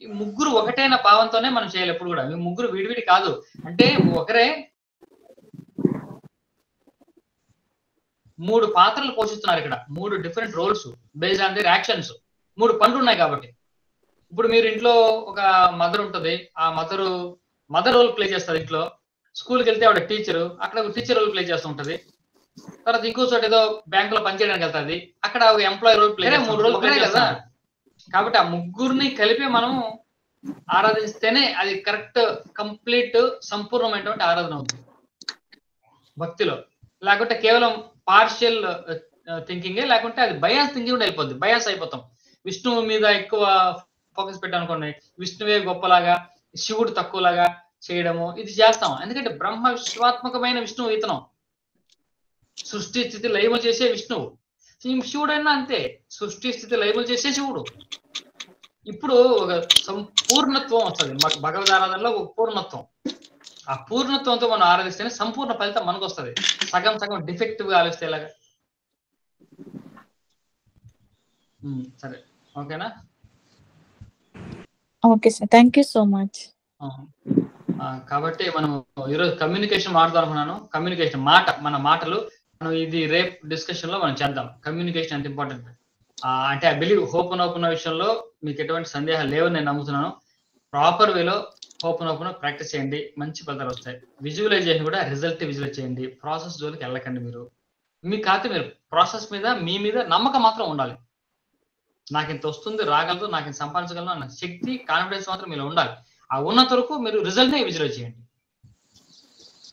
ఈ ముగ్గురు ఒకటైన భావంతోనే మనం చేయాలి ఎప్పుడు కూడా. మీ ముగ్గురు విడివిడి కాదు, అంటే ఒకరే 3 పాత్రలు పోషిస్తున్నారు ఇక్కడ, 3 different roles based on their actions. 3 పనులు ఉన్నాయి కాబట్టి. ఇప్పుడు మీరు ఇంట్లో ఒక మదర్ ఉంటుంది, ఆ మదర్ రోల్ ప్లే చేస్తారు ఇంట్లో. స్కూల్కి వెళ్తే ఆవిడ టీచరు, అక్కడ ఒక టీచర్ రోల్ ప్లే చేస్తూ ఉంటది. తర్వాత ఇంకో చోట ఏదో బ్యాంకులో పనిచేయడానికి వెళ్తుంది, అక్కడ ఒక employee role play 3 role play కదా. కాబట్టి ఆ ముగ్గురిని కలిపి మనం ఆరాధిస్తేనే అది కరెక్ట్, కంప్లీట్, సంపూర్ణమైనటువంటి ఆరాధన అవుతుంది భక్తిలో. లేకుంటే కేవలం పార్షియల్ థింకింగే, లేకుంటే అది బయాస్ థింకింగ్ కూడా వెళ్ళిపోద్ది, బయాస్ అయిపోతాం. విష్ణువు మీద ఎక్కువ ఫోకస్ పెట్టానుకోండి, విష్ణువే గొప్పలాగా శివుడు తక్కువలాగా చేయడము ఇది చేస్తాం. ఎందుకంటే బ్రహ్మ విశ్వాత్మకమైన విష్ణువు ఇతను, సృష్టి స్థితి లయములు చేసే విష్ణువు. శివుడైనా అంతే, సృష్టి స్థితి లయములు చేసే శివుడు. ఇప్పుడు ఒక సంపూర్ణత్వం వస్తుంది భగవద్ ఆరాధనలో, ఒక పూర్ణత్వం. ఆ పూర్ణత్వంతో మనం ఆరాధిస్తేనే సంపూర్ణ ఫలితం మనకు వస్తుంది. సగం సగం డిఫెక్టివ్ గా ఆలోచిస్తే ఎలాగా? సరే, ఓకేనా? Okay sir, thank you so much. కాబట్టి మనం ఈరోజు కమ్యూనికేషన్ మాట్లాడుదాం అనుకున్నాను. కమ్యూనికేషన్ మన మాటలు మనం ఇది రేపు డిస్కషన్ లో మనం చేద్దాం. కమ్యూనికేషన్ ఎంత ఇంపార్టెంట్ అంటే ఐ బిలీవ్ ఓపెన్ విషయంలో మీకు ఎటువంటి సందేహాలు లేవని నేను నమ్ముతున్నాను. ప్రాపర్ వేలో ఓపెన్ ప్రాక్టీస్ చేయండి, మంచి ఫలితాలు వస్తాయి. విజువలైజేషన్ కూడా రిజల్ట్ విజువలైజ్ చేయండి. ప్రాసెస్ జోలికి వెళ్ళకండి. మీకు కాకపోతే మీరు ప్రాసెస్ మీద మీ మీద నమ్మకం మాత్రం ఉండాలి. నాకు ఇంత వస్తుంది, రాగలదు, నాకు ఇంత సంపాదించగలను అన్న శక్తి, కాన్ఫిడెన్స్ మాత్రం మీలో ఉండాలి. ఆ ఉన్నంత వరకు మీరు రిజల్ట్ నే విజువలైజ్ చేయండి,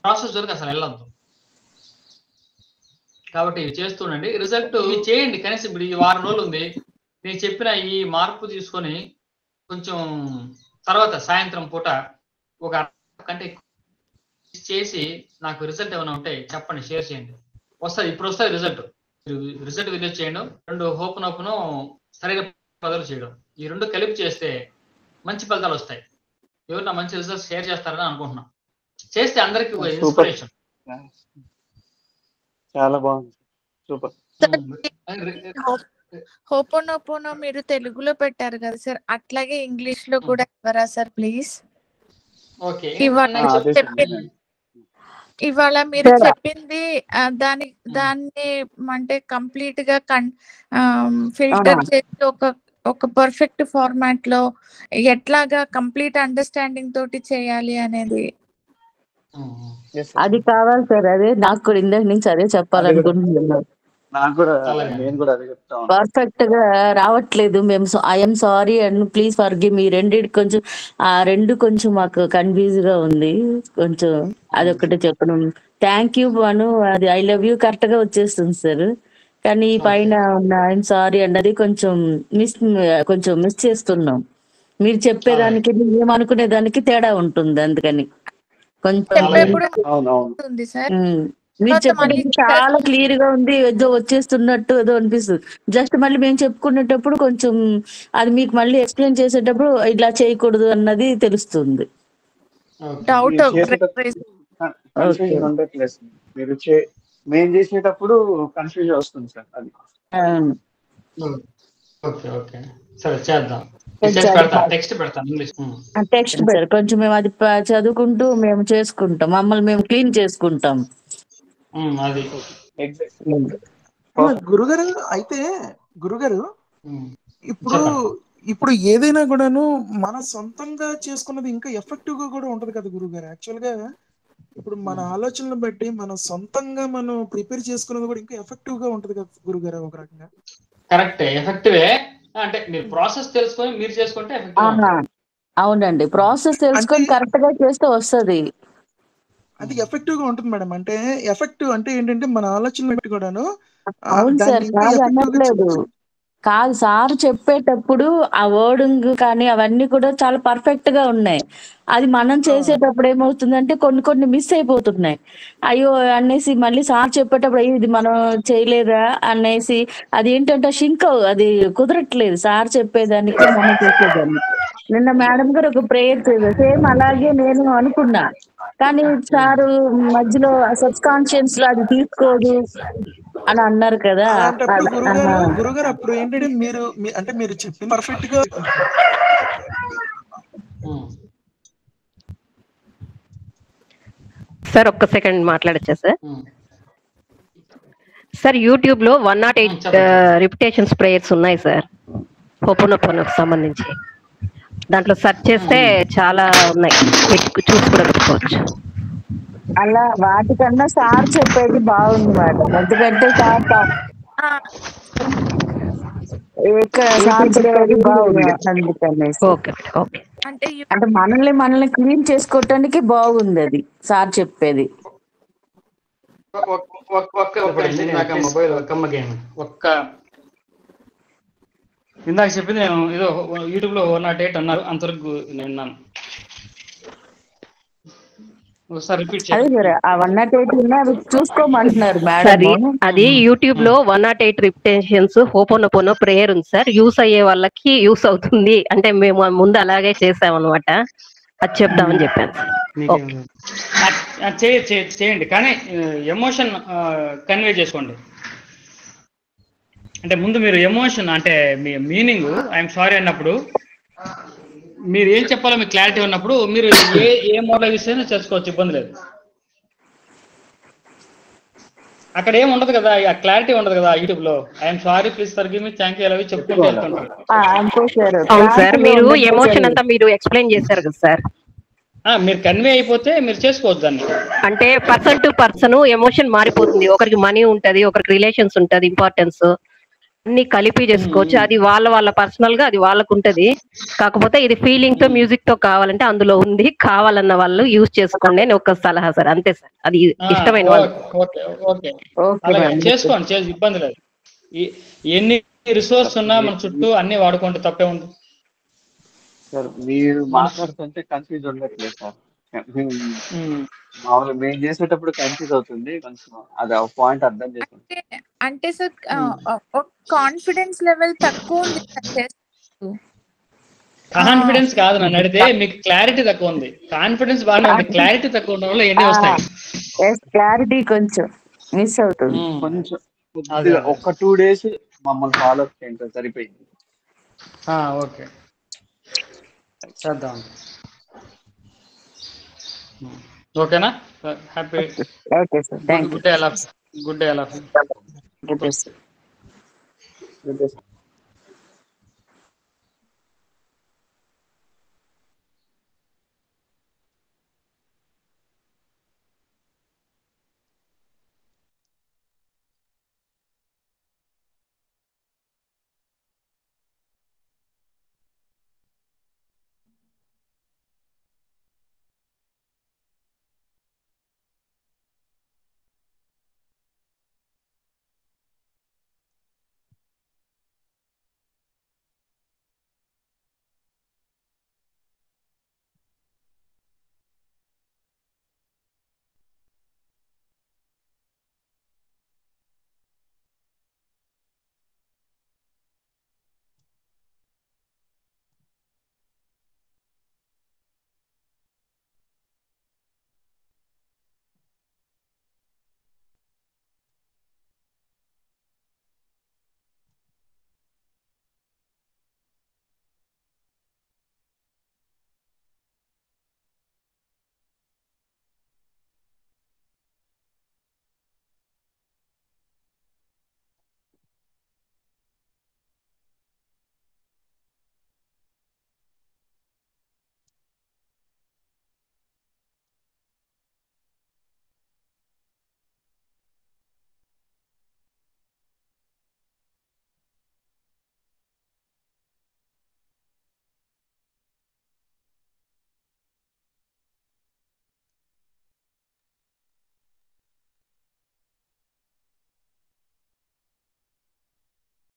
ప్రాసెస్ జోలికి అసలు వెళ్ళొద్దు. కాబట్టి ఇవి చేస్తుండండి, రిజల్ట్ ఇవి చేయండి. కనీసం ఇప్పుడు ఈ వారం రోజులు ఉంది, నేను చెప్పిన ఈ మార్పు తీసుకొని కొంచెం తర్వాత సాయంత్రం పూట ఒక కంటే చేసి నాకు రిజల్ట్ ఏమైనా ఉంటే చెప్పండి, షేర్ చేయండి. వస్తుంది, ఇప్పుడు వస్తుంది రిజల్ట్. రిజల్ట్ విజిట్ చేయడం, 2 ఓపెన్ సరైన పదాలు చేయడం, ఈ 2 కలిపి చేస్తే మంచి ఫలితాలు వస్తాయి. ఎవరు నా మంచి రిజల్ట్ షేర్ చేస్తారని అనుకుంటున్నాం. చేస్తే అందరికి ఇన్స్పిరేషన్. చాలా బాగుంది, సూపర్. హోపోనోపోనో మీరు తెలుగులో పెట్టారు కదా సార్, అట్లాగే ఇంగ్లీష్ లో కూడా ఇవ్వరా సార్ ప్లీజ్? ఓకే, ఇవాళ మీరు చెప్పింది దాన్ని అంటే కంప్లీట్ గా ఫిల్టర్ చేసి ఒక పర్ఫెక్ట్ ఫార్మాట్ లో ఎట్లాగా కంప్లీట్ అండర్స్టాండింగ్ తోటి చేయాలి అనేది అది కావాలి సార్. అదే నాకు కూడా ఇందాక నుంచి అదే చెప్పాలనుకుంటున్నాను. పర్ఫెక్ట్ గా రావట్లేదు. మేము I'm sorry and please forgive మీ. కొంచెం ఆ 2 కొంచెం మాకు కన్ఫ్యూజ్ గా ఉంది కొంచెం. అదొకటి చెప్పడం. థ్యాంక్ యూ అను, అది ఐ లవ్ యూ కరెక్ట్ గా వచ్చేస్తుంది సార్. కానీ పైన ఉన్న ఐఎమ్ సారీ అన్నది కొంచెం మిస్ చేస్తున్నాం. మీరు చెప్పేదానికి మేము అనుకునే దానికి తేడా ఉంటుంది, అందుకని కొంచెం మీరు చెప్పేది చాలా క్లియర్ గా ఉంది. ఏదో వచ్చేస్తున్నట్టు ఏదో అనిపిస్తుంది. జస్ట్ మళ్ళీ మేము చెప్పుకునేటప్పుడు కొంచెం అది మీకు మళ్ళీ ఎక్స్ప్లెయిన్ చేసేటప్పుడు ఇట్లా చేయకూడదు అన్నది తెలుస్తుంది. మేము చేసేటప్పుడు కన్ఫ్యూజన్ వస్తుంది సార్. అది టెక్స్ట్ సార్ కొంచెం మేము అది చదువుకుంటూ మేము చేసుకుంటాం, మమ్మల్ని మేము క్లీన్ చేసుకుంటాం. గురుగారు అయితే ఇప్పుడు ఏదైనా కూడాను మన సొంతంగా చేసుకున్నది ఇంకా ఎఫెక్టివ్ గా కూడా ఉంటది కదా గురుగారు. యాక్చువల్ గా ఇప్పుడు మన ఆలోచనలు బట్టి మనం సొంతంగా మనం ప్రిపేర్ చేసుకున్నది కూడా ఇంకా ఎఫెక్టివ్ గా ఉంటది కదా గురుగారు. ఒక రకంగా కరెక్ట్, ఎఫెక్టివే. అంటే మీరు ప్రాసెస్ తెలుసుకొని మీరు చేసుకుంటే అవునండి, ప్రాసెస్ తెలుసుకొని కరెక్ట్ గా చేస్తే వస్తుంది, అది ఎఫెక్టివ్ గా ఉంటుంది మేడం. అంటే ఎఫెక్టివ్ అంటే ఏంటంటే మన ఆలోచనలు బట్టి కూడాను. అవును సార్, కాదు అనట్లేదు. కాదు సార్ చెప్పేటప్పుడు ఆ వర్డింగ్ కానీ అవన్నీ కూడా చాలా పర్ఫెక్ట్ గా ఉన్నాయి. అది మనం చేసేటప్పుడు ఏమవుతుందంటే కొన్ని మిస్ అయిపోతున్నాయి. అయ్యో అనేసి మళ్ళీ సార్ చెప్పేటప్పుడు అయ్యో ఇది మనం చేయలేదా అనేసి అది ఏంటంటే అది కుదరట్లేదు సార్ చెప్పేదానికి మనం చేసేదాన్ని. నిన్న మేడం గారు ఒక ప్రేయర్ చేశారు, సేమ్ అలాగే నేను అనుకున్నా. కానీ సారు మధ్యలో సబ్ కాన్షియస్ లో అది తీసుకోదు అని అన్నారు కదా. గురుగారు అప్పుడు ఏంటంటే మీరు చెప్పింది పర్ఫెక్ట్ గా. సార్ ఒక్క సెకండ్ మాట్లాడచ్చా సార్? సార్ యూట్యూబ్ లో 108 రిపిటేషన్స్ ప్రేయర్స్ ఉన్నాయి సార్, హోపోనోపోనోకి సంబంధించి. దాంట్లో సెర్చ్ చేస్తే చాలా ఉన్నాయి, చూసి కూడా పెట్టుకోవచ్చు. అలా వాటికన్నా సార్ చెప్పేది బాగుంది మేడం. ఎందుకంటే సార్ చెప్పేది బాగుంది, అందుకనేసి. అంటే మనల్ని క్లీన్ చేసుకోవటానికి బాగుంది అది సార్ చెప్పేది. ఇందాక మొబైల్ కమ్మ గేమ్ ఇందాక చెప్పింది నేను ఏదో యూట్యూబ్ లో 108 అన్నారు, అంతవరకు నేను విన్నాను. ఒకసారి రిపీట్ అదే చేయండి. సార్ ఆ 108 అవి చూసుకోమంటున్నారు సరే మేడం. అది యూట్యూబ్ లో 108 రిపిటేషన్స్ హోపోనోపోనో ప్రేయర్ ఉంది సార్. యూస్ అయ్యే వాళ్ళకి యూస్ అవుతుంది అంటే మేము ముందు అలాగే చేసామన్నమాట. అది చెప్దామని చెప్పాను సార్. ఓకే చేయండి, కానీ ఎమోషన్ కన్వే చేసుకోండి. అంటే ముందు మీరు ఎమోషన్ అంటే మీ మీనింగ్ ఐఎమ్ సారీ అన్నప్పుడు మీరు ఏం చెప్పాలో మీకు క్లారిటీ ఉన్నప్పుడు మీరు ఏ మోడల్ యూస్ అయినా చేసుకోవచ్చు, ఇబ్బంది లేదు. అక్కడ ఏం ఉండదు కదా, ఆ క్లారిటీ ఉండదు కదా యూట్యూబ్ లో. I'm sorry, please forgive me, thank you అవి చెప్పుకుంటూ వెళ్తుంటారు. అవును సార్, మీరు ఎమోషన్ అంతా మీరు ఎక్స్ప్లెయిన్ చేశారు కదా సార్. మీరు కన్వే అయిపోతే మీరు చేసుకోవచ్చు దాన్ని. అంటే పర్సన్ టు పర్సన్ ఎమోషన్ మారిపోతుంది. ఒకరికి మనీ ఉంటది, ఒకరికి రిలేషన్స్ ఉంటది, ఇంపార్టెన్స్ అన్ని కలిపి చేసుకోవచ్చు. అది వాళ్ళ పర్సనల్ గా అది వాళ్ళకు ఉంటది. కాకపోతే ఇది ఫీలింగ్ తో మ్యూజిక్ తో కావాలంటే అందులో ఉంది, కావాలన్న వాళ్ళు యూజ్ చేసుకోండి అని ఒక సలహా సార్. అంతే సార్, అది ఇష్టమైన వాళ్ళు చేసుకోండి, ఇబ్బంది లేదు. ఎన్ని రిసోర్స్ ఉన్నా మన చుట్టూ అన్ని వాడుకోండి, తప్పే ఉంది సార్. మీరు మాట్లాడుతుంటే కన్ఫ్యూజ్ ఉండట్లేదు సార్. మామూలుగా మేము చేసేటప్పుడు కన్ఫ్యూజ్ అవుతుంది కొంచెం, అది ఒక పాయింట్ అర్థం చేసుకోండి. అంటే సార్ కాన్ఫిడెన్స్ లెవెల్ తక్కువ ఉంది కాన్ఫిడెన్స్ కాదు నన్ను అడిగితే, మీకు క్లారిటీ తక్కువ ఉంది. కాన్ఫిడెన్స్ బాగానే ఉంది, క్లారిటీ తక్కువ ఉండడం వల్ల ఎన్ని వస్తాయి. క్లారిటీ కొంచెం మిస్ అవుతుంది. కొంచెం ఒక 2 days మమ్మల్ని ఫాలో అప్ చేయండి, సరిపోయింది. ఓకే చేద్దాం. ఓకేనా? Happy okay sir, thank you. Good day. Good day.